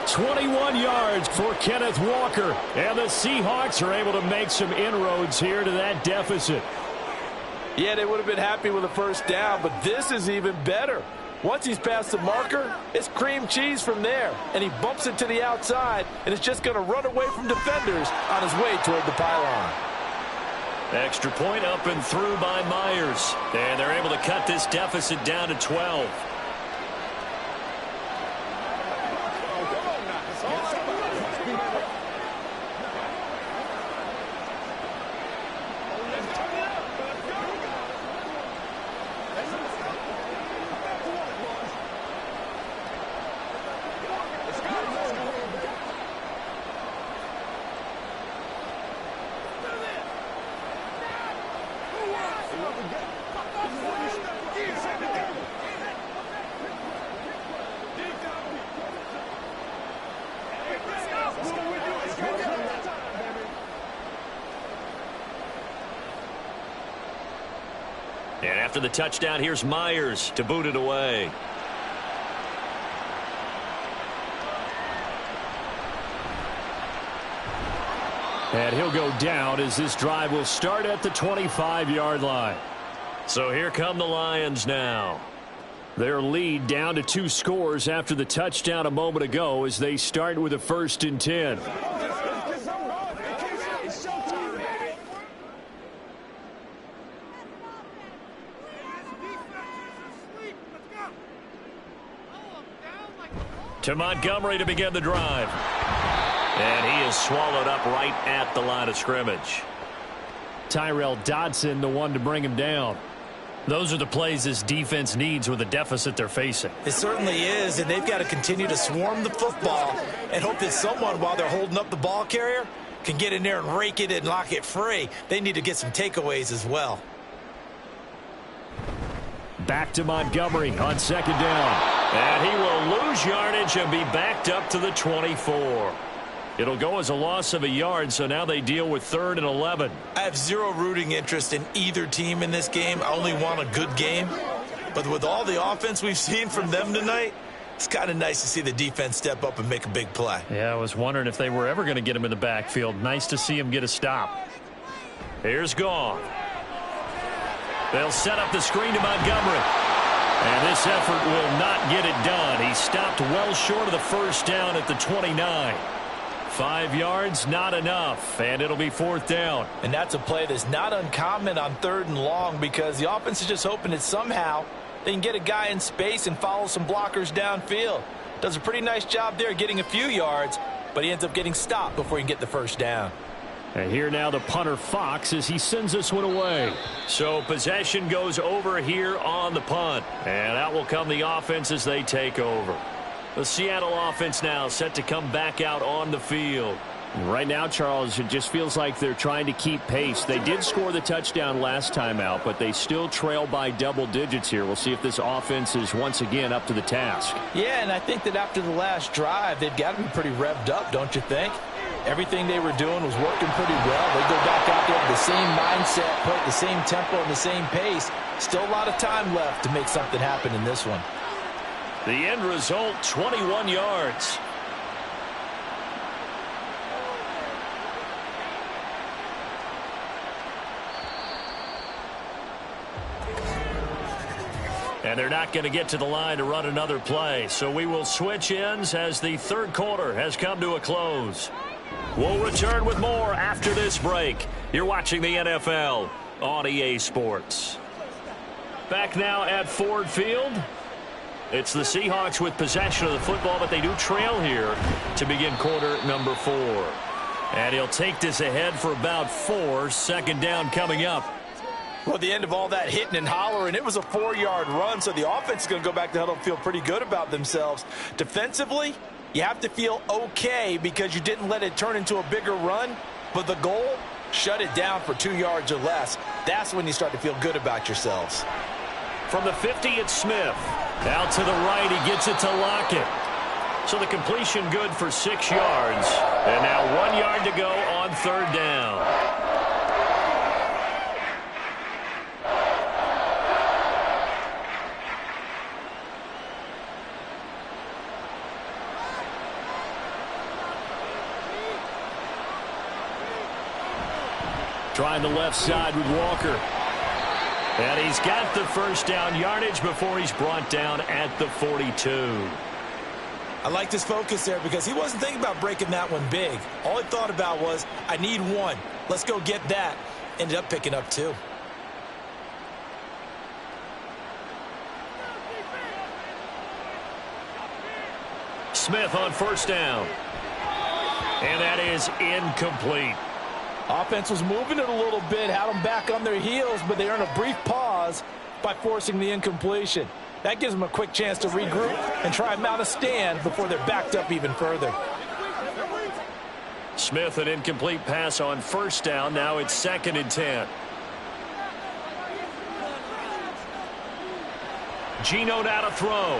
S2: 21 yards for Kenneth Walker. And the Seahawks are able to make some inroads here to that deficit.
S3: Yeah, they would have been happy with a first down, but this is even better. Once he's past the marker, it's cream cheese from there. And he bumps it to the outside, and it's just going to run away from defenders on his way toward the pylon.
S2: Extra point up and through by Myers. And they're able to cut this deficit down to 12. And after the touchdown, here's Myers to boot it away. And he'll go down as this drive will start at the 25-yard line. So here come the Lions now. Their lead down to 2 scores after the touchdown a moment ago as they start with a 1st and 10. To Montgomery to begin the drive. And he is swallowed up right at the line of scrimmage. Tyrell Dodson, the one to bring him down. Those are the plays this defense needs with the deficit they're facing.
S3: It certainly is, and they've got to continue to swarm the football and hope that someone, while they're holding up the ball carrier, can get in there and rake it and lock it free. They need to get some takeaways as well.
S2: Back to Montgomery on 2nd down. And he will lose yardage and be backed up to the 24. It'll go as a loss of a yard, so now they deal with 3rd and 11.
S3: I have zero rooting interest in either team in this game. I only want a good game. But with all the offense we've seen from them tonight, it's kind of nice to see the defense step up and make a big play.
S2: Yeah, I was wondering if they were ever going to get him in the backfield. Nice to see him get a stop. Here's Goff. They'll set up the screen to Montgomery. And this effort will not get it done. He stopped well short of the first down at the 29. 5 yards, not enough, and it'll be 4th down.
S3: And that's a play that's not uncommon on 3rd and long because the offense is just hoping that somehow they can get a guy in space and follow some blockers downfield. Does a pretty nice job there getting a few yards, but he ends up getting stopped before he can get the first down.
S2: And here now the punter Fox as he sends this one away. So possession goes over here on the punt. And out will come the offense as they take over. The Seattle offense now set to come back out on the field. Right now, Charles, it just feels like they're trying to keep pace. They did score the touchdown last time out, but they still trail by double digits here. We'll see if this offense is once again up to the task.
S3: Yeah, and I think that after the last drive, they've got to be pretty revved up, don't you think? Everything they were doing was working pretty well. They go back out there with the same mindset, play at the same tempo and the same pace. Still a lot of time left to make something happen in this one.
S2: The end result, 21 yards. And they're not going to get to the line to run another play. So we will switch ends as the 3rd quarter has come to a close. We'll return with more after this break. You're watching the NFL on EA Sports. Back now at Ford Field. It's the Seahawks with possession of the football, but they do trail here to begin quarter number 4. And he'll take this ahead for about 4. 2nd down coming up.
S3: Well, at the end of all that hitting and hollering, it was a 4-yard run, so the offense is going to go back to huddle and feel pretty good about themselves. Defensively, you have to feel okay because you didn't let it turn into a bigger run, but the goal, shut it down for 2 yards or less. That's when you start to feel good about yourselves.
S2: From the 50, it's Smith. Out to the right, he gets it to Lockett. So the completion good for 6 yards. And now 1 yard to go on 3rd down. Trying the left side with Walker. And he's got the first down yardage before he's brought down at the 42.
S3: I like this focus there because he wasn't thinking about breaking that one big. All he thought about was, I need one. Let's go get that. Ended up picking up two.
S2: Smith on first down. And that is incomplete.
S3: Offense was moving it a little bit, had them back on their heels, but they earned a brief pause by forcing the incompletion. That gives them a quick chance to regroup and try and mount a stand before they're backed up even further.
S2: Smith, an incomplete pass on first down. Now it's 2nd and 10. Geno now to throw.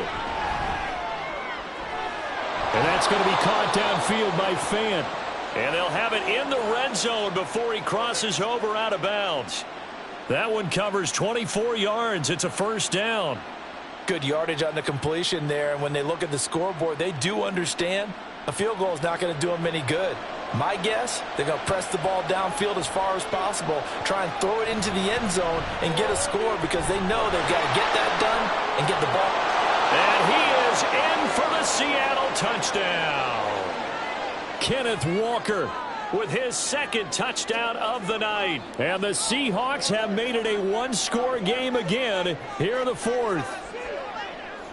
S2: And that's going to be caught downfield by Fant. And they'll have it in the red zone before he crosses over out of bounds. That one covers 24 yards. It's a first down.
S3: Good yardage on the completion there. And when they look at the scoreboard, they do understand a field goal is not going to do them any good. My guess, they're going to press the ball downfield as far as possible, try and throw it into the end zone and get a score because they know they've got to get that done and get the ball.
S2: And he is in for the Seattle touchdown. Kenneth Walker with his 2nd touchdown of the night. And the Seahawks have made it a one-score game again here in the 4th.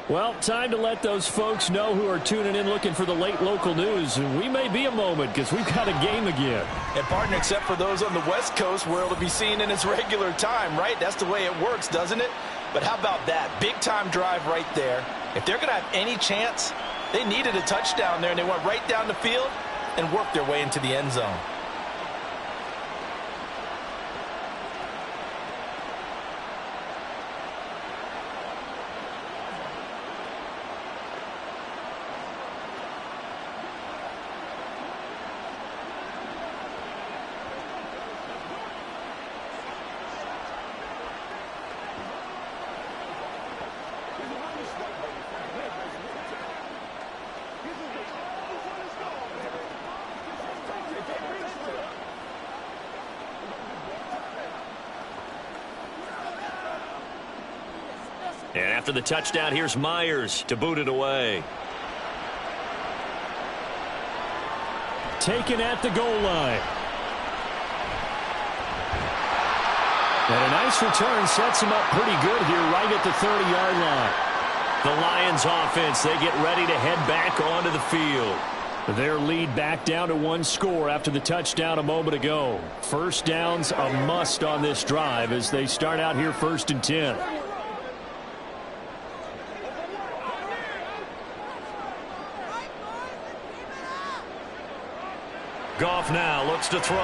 S2: Well, time to let those folks know who are tuning in looking for the late local news. We may be a moment because we've got a game again.
S3: And, partner, except for those on the West Coast where it'll be seen in its regular time, right? That's the way it works, doesn't it? But how about that? Big-time drive right there. If they're going to have any chance, they needed a touchdown there, and they went right down the field and worked their way into the end zone.
S2: And after the touchdown, here's Myers to boot it away. Taken at the goal line. And a nice return sets him up pretty good here right at the 30-yard line. The Lions offense, they get ready to head back onto the field. Their lead back down to one score after the touchdown a moment ago. First down's a must on this drive as they start out here 1st and 10. Goff now looks to throw.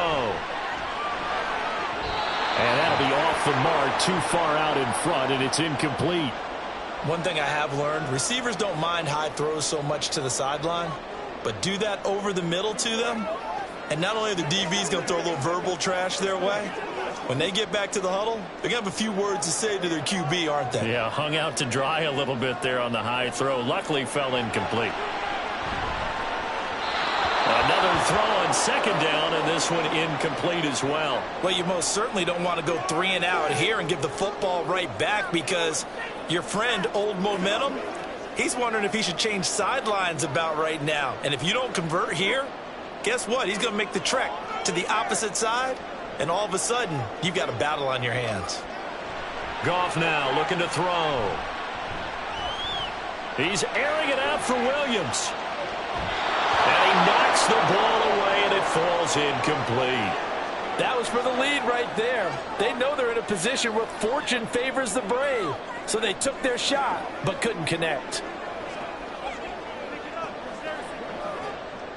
S2: And that'll be off the mark, too far out in front, and it's incomplete.
S3: One thing I have learned, receivers don't mind high throws so much to the sideline, but do that over the middle to them, and not only are the DBs going to throw a little verbal trash their way, when they get back to the huddle, they're going to have a few words to say to their QB, aren't they?
S2: Yeah, hung out to dry a little bit there on the high throw. Luckily fell incomplete. Another throw on 2nd down, and this one incomplete as well.
S3: Well, you most certainly don't want to go 3 and out here and give the football right back because your friend, Old Momentum, he's wondering if he should change sidelines about right now. And if you don't convert here, guess what? He's going to make the trek to the opposite side, and all of a sudden, you've got a battle on your hands.
S2: Goff now looking to throw. He's airing it out for Williams. And he knocks the ball away, and it falls incomplete.
S3: That was for the lead right there. They know they're in a position where fortune favors the brave. So they took their shot, but couldn't connect.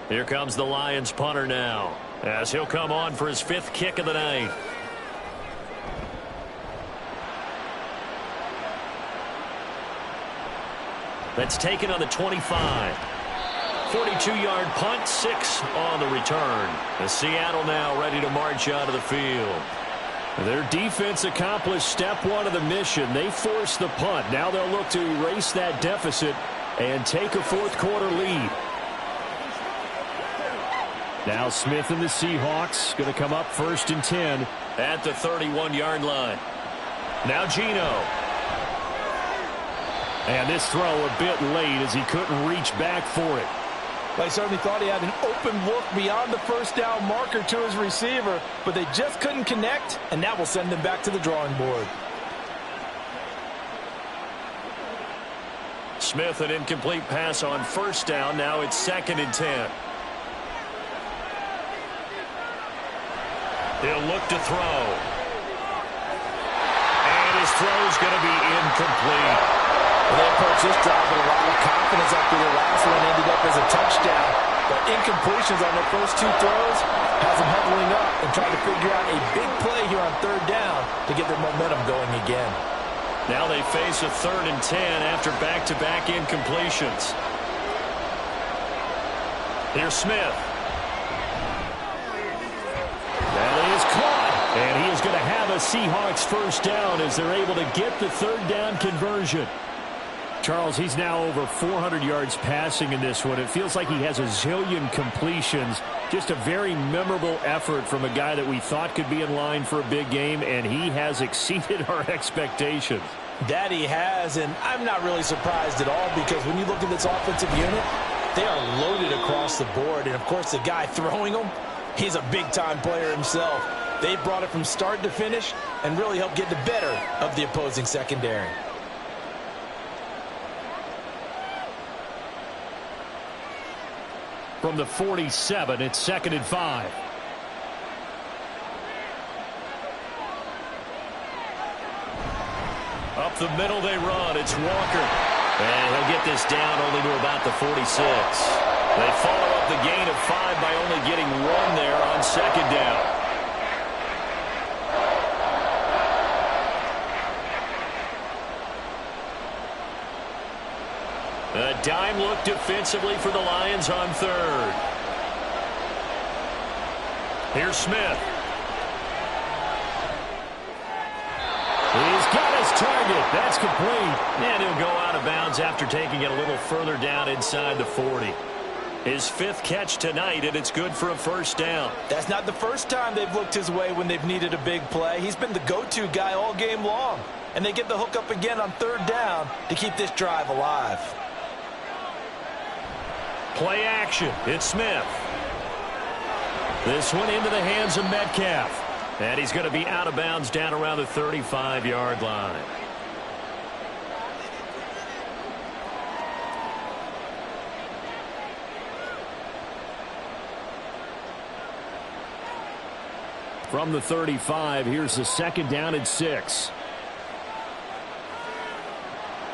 S2: Here comes the Lions punter now, as he'll come on for his 5th kick of the night. That's taken on the 25. 42-yard punt, 6 on the return. The Seattle now ready to march out of the field. Their defense accomplished step 1 of the mission. They forced the punt. Now they'll look to erase that deficit and take a 4th quarter lead. Now Smith and the Seahawks going to come up 1st and 10.
S1: At the 31-yard line.
S2: Now Geno. And this throw a bit late as he couldn't reach back for it.
S3: Well, he certainly thought he had an open look beyond the first down marker to his receiver, but they just couldn't connect, and that will send them back to the drawing board.
S1: Smith, an incomplete pass on 1st down. Now it's 2nd and 10. He'll look to throw. And his throw's going to be incomplete.
S3: Well, they approached this drive with a lot of confidence after their last one ended up as a touchdown. But incompletions on their first 2 throws has them huddling up and trying to figure out a big play here on 3rd down to get their momentum going again.
S1: Now they face a 3rd and 10 after back-to-back incompletions. Here's Smith.
S2: That is caught. And he is going to have a Seahawks 1st down as they're able to get the 3rd down conversion. Charles, he's now over 400 yards passing in this one. It feels like he has a zillion completions. Just a very memorable effort from a guy that we thought could be in line for a big game, and he has exceeded our expectations.
S3: That he has, and I'm not really surprised at all because when you look at this offensive unit, they are loaded across the board. And, of course, the guy throwing them, he's a big-time player himself. They brought it from start to finish and really helped get the better of the opposing secondary.
S2: From the 47, it's 2nd and 5.
S1: Up the middle they run. It's Walker. And he'll get this down only to about the 46. They follow up the gain of 5 by only getting 1 there on 2nd down. A dime look defensively for the Lions on 3rd. Here's Smith.
S2: He's got his target. That's complete.
S1: And he'll go out of bounds after taking it a little further down inside the 40. His 5th catch tonight, and it's good for a 1st down.
S3: That's not the first time they've looked his way when they've needed a big play. He's been the go-to guy all game long. And they get the hook up again on 3rd down to keep this drive alive.
S1: Play action. It's Smith.
S2: This one into the hands of Metcalf.
S1: And he's going to be out of bounds down around the 35-yard line.
S2: From the 35, here's the 2nd down and 6.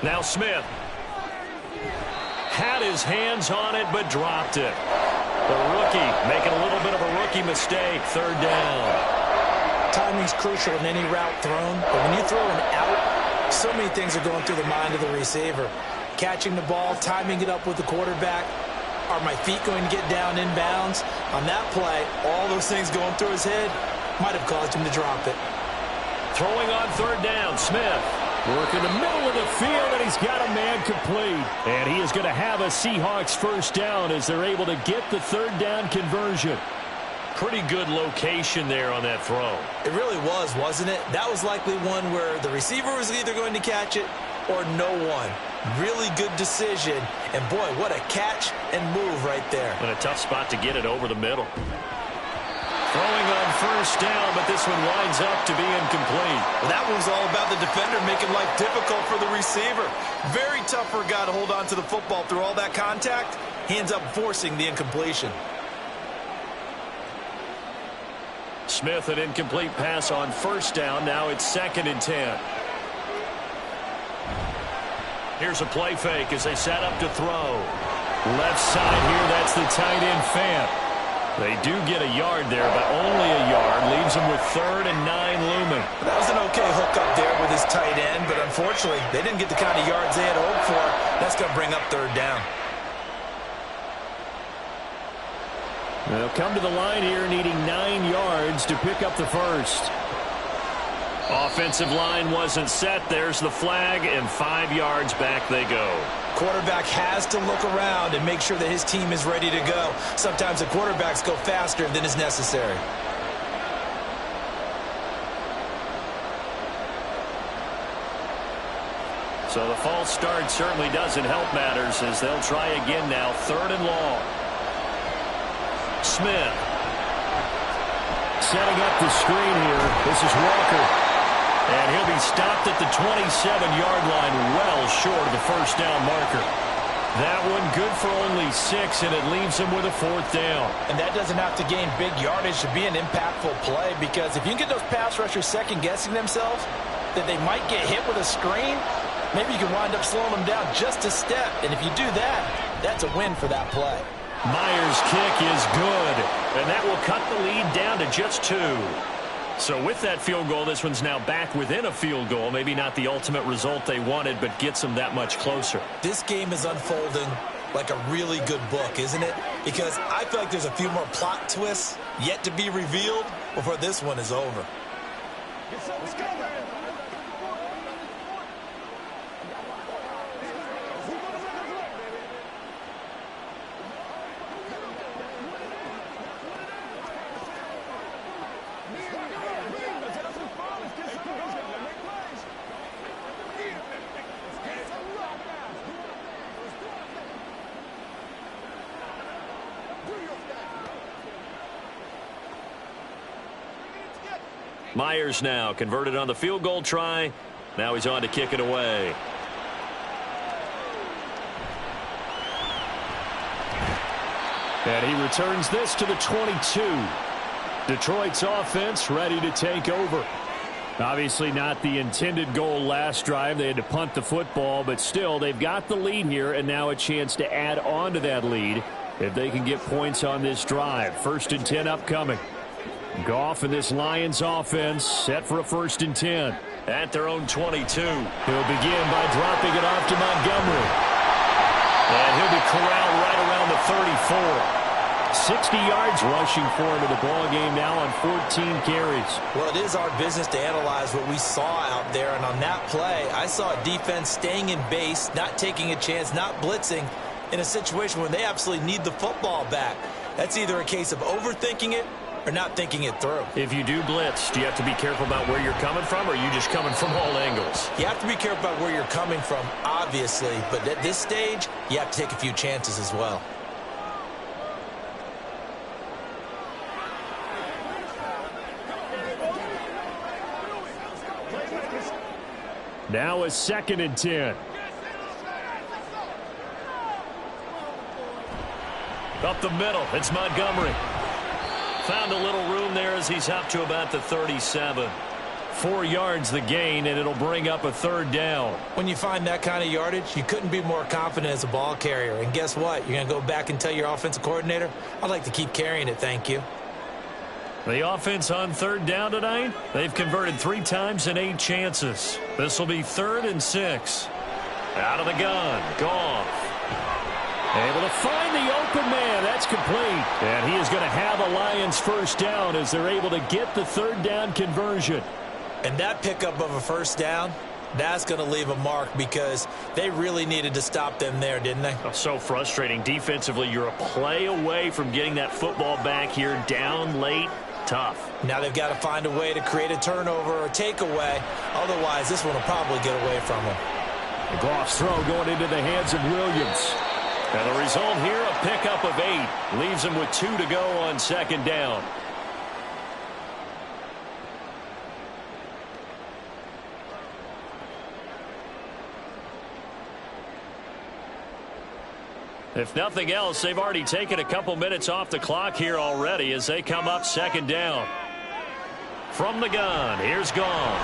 S1: Now Smith. Had his hands on it, but dropped it. The rookie making a little bit of a rookie mistake. 3rd down.
S3: Timing's crucial in any route thrown, but when you throw an out, so many things are going through the mind of the receiver. Catching the ball, timing it up with the quarterback. Are my feet going to get down in bounds? On that play, all those things going through his head might have caused him to drop it.
S1: Throwing on 3rd down, Smith.
S2: Work in the middle of the field, and he's got a man complete. And he is going to have a Seahawks 1st down as they're able to get the 3rd down conversion.
S1: Pretty good location there on that throw.
S3: It really was, wasn't it? That was likely one where the receiver was either going to catch it or no one. Really good decision. And, boy, what a catch and move right there.
S1: And a tough spot to get it over the middle. Throwing on 1st down, but this one winds up to be incomplete.
S3: Well, that was all about the defender making life difficult for the receiver. Very tough for a guy to hold on to the football through all that contact. He ends up forcing the incompletion.
S1: Smith, an incomplete pass on 1st down. Now it's 2nd and 10. Here's a play fake as they set up to throw. Left side here, that's the tight end Fant. They do get a yard there, but only a yard. Leaves them with 3rd and 9 looming.
S3: That was an okay hook up there with his tight end, but unfortunately, they didn't get the kind of yards they had hoped for. That's going to bring up 3rd down.
S2: They'll come to the line here needing 9 yards to pick up the 1st.
S1: Offensive line wasn't set. There's the flag, and 5 yards back they go.
S3: quarterback has to look around and make sure that his team is ready to go. Sometimes the quarterbacks go faster than is necessary.
S2: So the false start certainly doesn't help matters as they'll try again now. 3rd and long. Smith. Setting up the screen here. This is Walker. And he'll be stopped at the 27-yard line, well short of the first down marker. That one good for only 6, and it leaves him with a 4th down.
S3: And that doesn't have to gain big yardage to be an impactful play, because if you can get those pass rushers second-guessing themselves that they might get hit with a screen, maybe you can wind up slowing them down just a step. And if you do that, that's a win for that play.
S2: Myers' kick is good, and that will cut the lead down to just 2. So with that field goal, this one's now back within a field goal. Maybe not the ultimate result they wanted, but gets them that much closer.
S3: This game is unfolding like a really good book, isn't it? Because I feel like there's a few more plot twists yet to be revealed before this one is over.
S2: Myers now converted on the field goal try. Now he's on to kick it away. And he returns this to the 22. Detroit's offense ready to take over. Obviously not the intended goal last drive. They had to punt the football, but still they've got the lead here and now a chance to add on to that lead if they can get points on this drive. 1st and 10 upcoming. Goff and this Lions offense set for a 1st and 10. At their own 22. He'll begin by dropping it off to Montgomery. And he'll be corralled right around the 34. 60 yards rushing for him in the ball game now on 14 carries.
S3: Well, it is our business to analyze what we saw out there. And on that play, I saw a defense staying in base, not taking a chance, not blitzing in a situation where they absolutely need the football back. That's either a case of overthinking it or not thinking it through.
S2: If you do blitz, do you have to be careful about where you're coming from, or are you just coming from all angles?
S3: You have to be careful about where you're coming from, obviously, but at this stage, you have to take a few chances as well.
S2: Now a 2nd and 10. Up the middle, it's Montgomery. Found a little room there as he's up to about the 37. 4 yards the gain, and it'll bring up a 3rd down.
S3: When you find that kind of yardage, you couldn't be more confident as a ball carrier. And guess what? You're going to go back and tell your offensive coordinator, I'd like to keep carrying it, thank you.
S2: The offense on 3rd down tonight, they've converted 3 times in 8 chances. This will be 3rd and 6. Out of the gun, Goff. Able to find the open man. That's complete. And he is going to have a Lions 1st down as they're able to get the 3rd down conversion.
S3: And that pickup of a 1st down, that's going to leave a mark because they really needed to stop them there, didn't they?
S2: Oh, so frustrating. Defensively, you're a play away from getting that football back here down late. Tough.
S3: Now they've got to find a way to create a turnover or takeaway. Otherwise, this one will probably get away from them.
S2: The Goff's throw going into the hands of Williams. And the result here, a pickup of 8. Leaves him with 2 to go on 2nd down. If nothing else, they've already taken a couple minutes off the clock here already as they come up 2nd down. From the gun, here's Goff.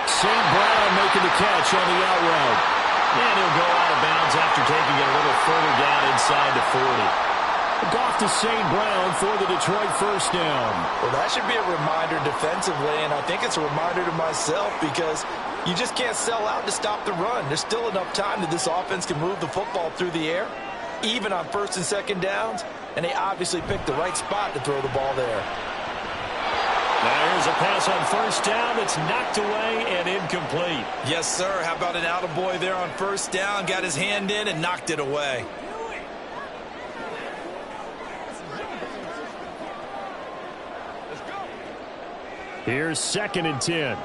S2: St. Brown making the catch on the out route. And he'll go out of bounds after taking it a little further down inside the 40. Goff to St. Brown for the Detroit 1st down.
S3: Well, that should be a reminder defensively, and I think it's a reminder to myself because you just can't sell out to stop the run. There's still enough time that this offense can move the football through the air, even on 1st and 2nd downs, and they obviously picked the right spot to throw the ball there.
S2: Now here's a pass pass on first down that's knocked away and incomplete.
S3: Yes, sir. How about an attaboy there on first down? Got his hand in and knocked it away.
S2: Here's 2nd and 10.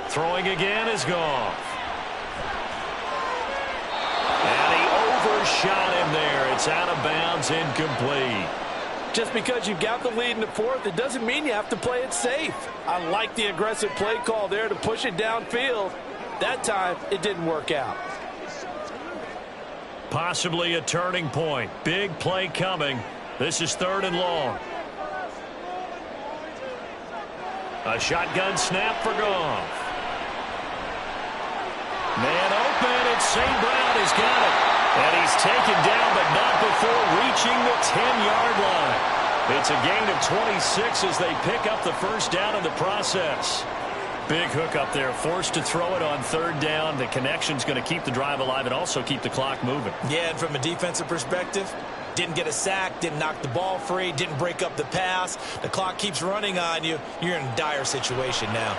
S2: Throwing again is Goff. And he overshot him there. It's out of bounds, incomplete.
S3: Just because you've got the lead in the 4th, it doesn't mean you have to play it safe. I like the aggressive play call there to push it downfield. That time, it didn't work out.
S2: Possibly a turning point. Big play coming. This is 3rd and long. A shotgun snap for Goff. Man open, and St. Brown has got it. And he's taken down, but not before reaching the 10-yard line. It's a gain of 26 as they pick up the first down in the process. Big hook up there, forced to throw it on 3rd down. The connection's going to keep the drive alive and also keep the clock moving.
S3: Yeah, and from a defensive perspective, didn't get a sack, didn't knock the ball free, didn't break up the pass. The clock keeps running on you. You're in a dire situation now.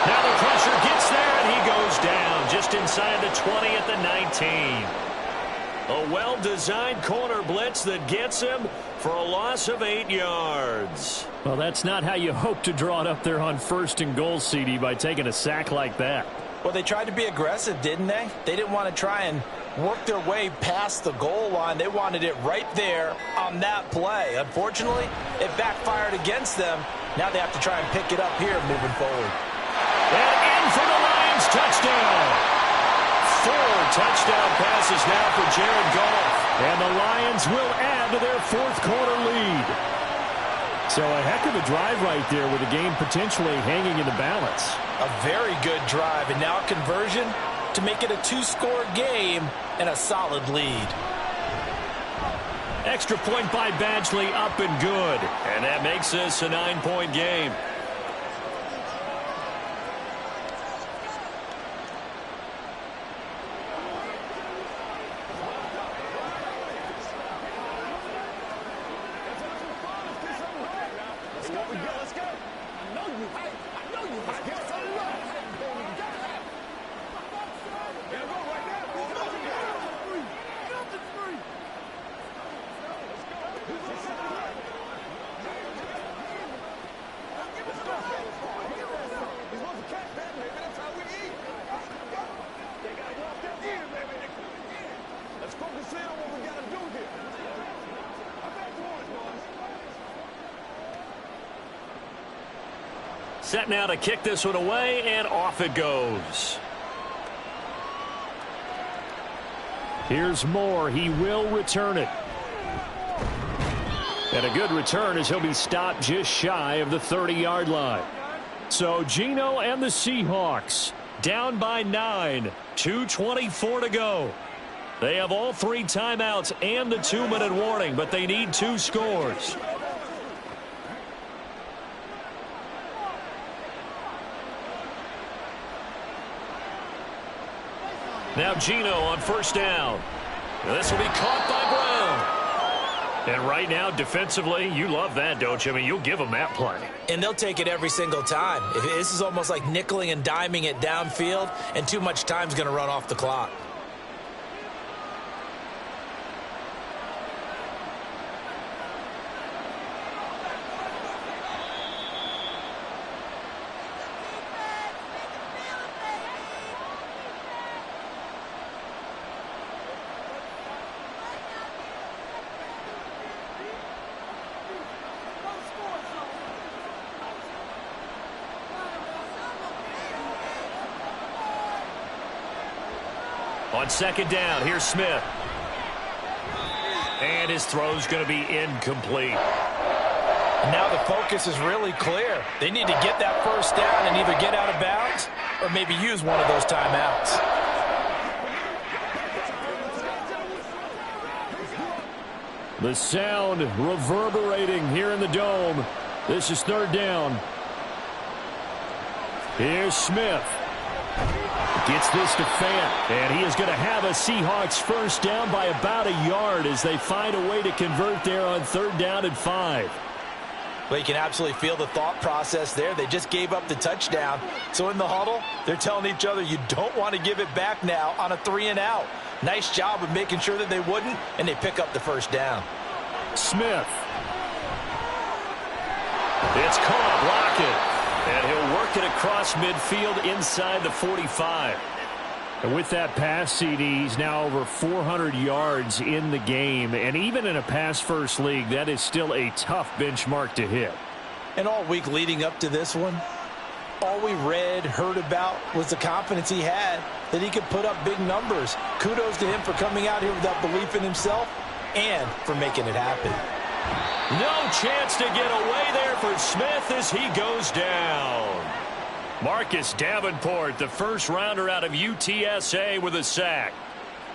S2: Now the pressure gets there, and he goes down just inside the 20 at the 19. A well-designed corner blitz that gets him for a loss of 8 yards.
S4: Well, that's not how you hope to draw it up there on 1st and goal, CD, by taking a sack like that.
S3: Well, they tried to be aggressive, didn't they? They didn't want to try and work their way past the goal line. They wanted it right there on that play. Unfortunately, it backfired against them. Now they have to try and pick it up here moving forward.
S2: And in for the Lions, touchdown. 4 touchdown passes now for Jared Goff.
S4: And the Lions will add to their 4th quarter lead. So a heck of a drive right there with the game potentially hanging in the balance.
S3: A very good drive, and now a conversion to make it a 2-score game and a solid lead.
S2: Extra point by Badgley, up and good. And that makes this a 9-point game. Set now to kick this one away, and off it goes.
S4: Here's Moore. He will return it. And a good return as he'll be stopped just shy of the 30-yard line. So Geno and the Seahawks
S2: down by 9, 2:24 to go. They have all 3 timeouts and the 2-minute warning, but they need 2 scores. Now Geno on first down. This will be caught by Brown. And right now, defensively, you love that, don't you? I mean, you'll give them that play.
S3: And they'll take it every single time. This is almost like nickeling and diming it downfield, and too much time's going to run off the clock.
S2: On second down, here's Smith. And his throw's going to be incomplete.
S3: And now the focus is really clear. They need to get that first down and either get out of bounds or maybe use one of those timeouts.
S4: The sound reverberating here in the dome. This is third down. Here's Smith.
S2: Gets this to Fant, and he is going to have a Seahawks first down by about a yard as they find a way to convert there on 3rd down and 5.
S3: Well, you can absolutely feel the thought process there. They just gave up the touchdown. So in the huddle, they're telling each other, you don't want to give it back now on a 3-and-out. Nice job of making sure that they wouldn't, and they pick up the first down.
S2: Smith. It's caught, blocking. And he'll work it across midfield inside the 45. And with that pass, CD, he's now over 400 yards in the game. And even in a pass-first league, that is still a tough benchmark to hit.
S3: And all week leading up to this one, all we read, heard about was the confidence he had that he could put up big numbers. Kudos to him for coming out here with that belief in himself and for making it happen.
S2: No chance to get away there for Smith as he goes down. Marcus Davenport, the first rounder out of UTSA, with a sack.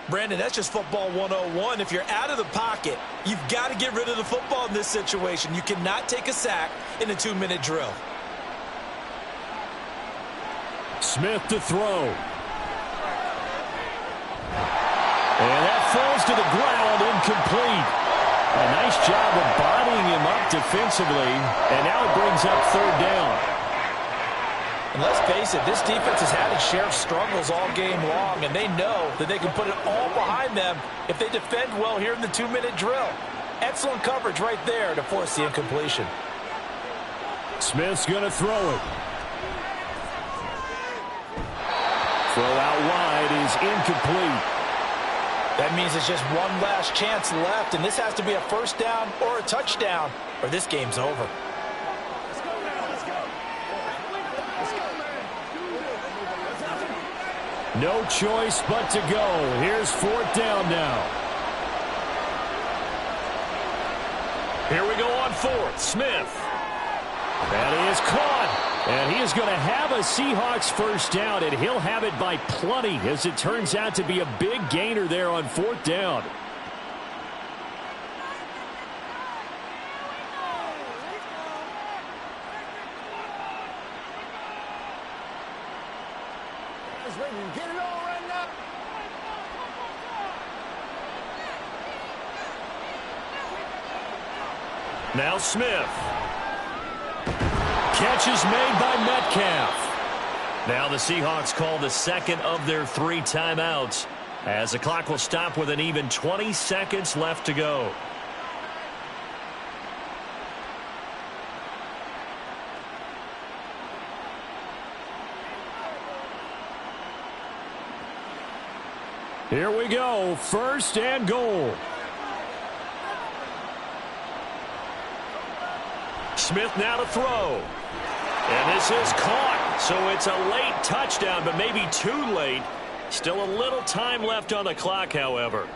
S3: Brandon, that's just football 101. If you're out of the pocket, you've got to get rid of the football in this situation. You cannot take a sack in a 2-minute drill.
S2: Smith to throw. And that falls to the ground, incomplete. A nice job of bodying him up defensively, and now it brings up 3rd down.
S3: And let's face it, this defense has had its share of struggles all game long, and they know that they can put it all behind them if they defend well here in the 2-minute drill. Excellent coverage right there to force the incompletion.
S2: Smith's going to throw it. Throw out wide is incomplete.
S3: That means it's just one last chance left, and this has to be a first down or a touchdown, or this game's over.
S2: No choice but to go. Here's 4th down now. Here we go on 4th. Smith. That is caught. And he is going to have a Seahawks first down, and he'll have it by plenty, as it turns out to be a big gainer there on 4th down. Now Smith. Catch is made by Metcalf. Now the Seahawks call the second of their 3 timeouts, as the clock will stop with an even 20 seconds left to go. Here we go, 1st and goal. Smith now to throw. And this is caught. So it's a late touchdown, but maybe too late. Still a little time left on the clock, however.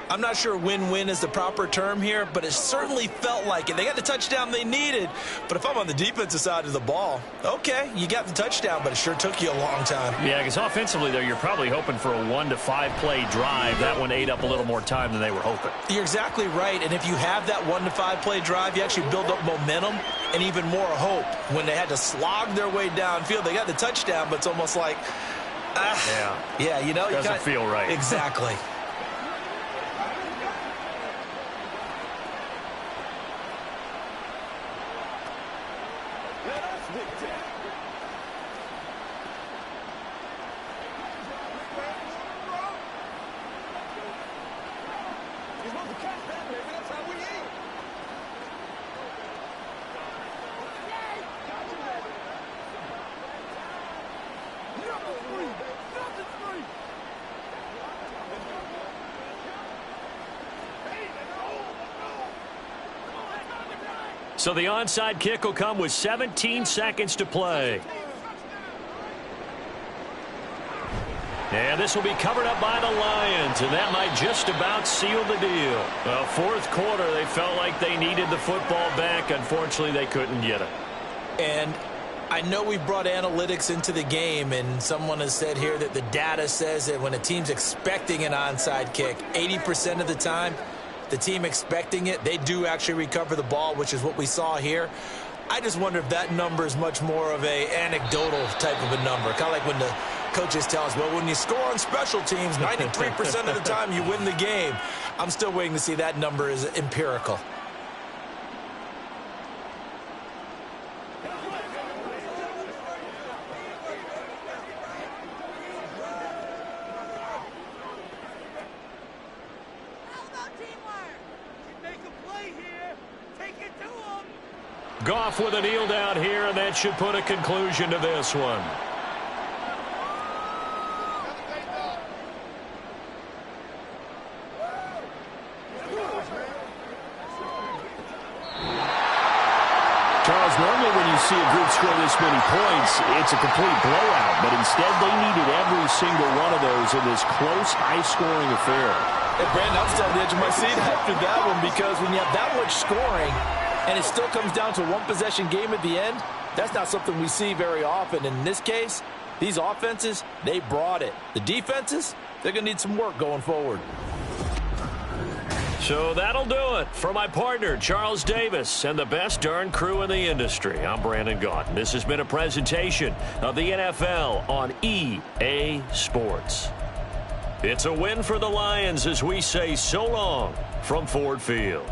S3: I'm not sure win-win is the proper term here, but it certainly felt like it. They got the touchdown they needed, but if I'm on the defensive side of the ball, okay, you got the touchdown, but it sure took you a long time.
S2: Yeah, because offensively, though, you're probably hoping for a 1 to 5 play drive. That one ate up a little more time than they were hoping.
S3: You're exactly right, and if you have that 1 to 5 play drive, you actually build up momentum and even more hope. When they had to slog their way downfield, they got the touchdown, but it's almost like, yeah, you know,
S2: doesn't feel right.
S3: Exactly.
S2: So the onside kick will come with 17 seconds to play. And this will be covered up by the Lions, and that might just about seal the deal. Well, 4th quarter, they felt like they needed the football back. Unfortunately, they couldn't get it.
S3: And I know we brought analytics into the game, and someone has said here that the data says that when a team's expecting an onside kick, 80% of the time, the team expecting it, they do actually recover the ball, which is what we saw here. I just wonder if that number is much more of a anecdotal type of a number, kind of like when Coaches tell us, well, when you score on special teams, 93% of the time you win the game. I'm still waiting to see that number is empirical.
S2: Goff with a kneel down here, and that should put a conclusion to this one. Charles, normally when you see a group score this many points, it's a complete blowout, but instead they needed every single one of those in this close, high-scoring affair.
S3: Hey, Brandon, I'm still on the edge of my seat after that one, because when you have that much scoring and it still comes down to a one-possession game at the end, that's not something we see very often. In this case, these offenses, they brought it. The defenses, they're going to need some work going forward.
S2: So that'll do it for my partner, Charles Davis, and the best darn crew in the industry. I'm Brandon Gaughan. This has been a presentation of the NFL on EA Sports. It's a win for the Lions as we say so long from Ford Field.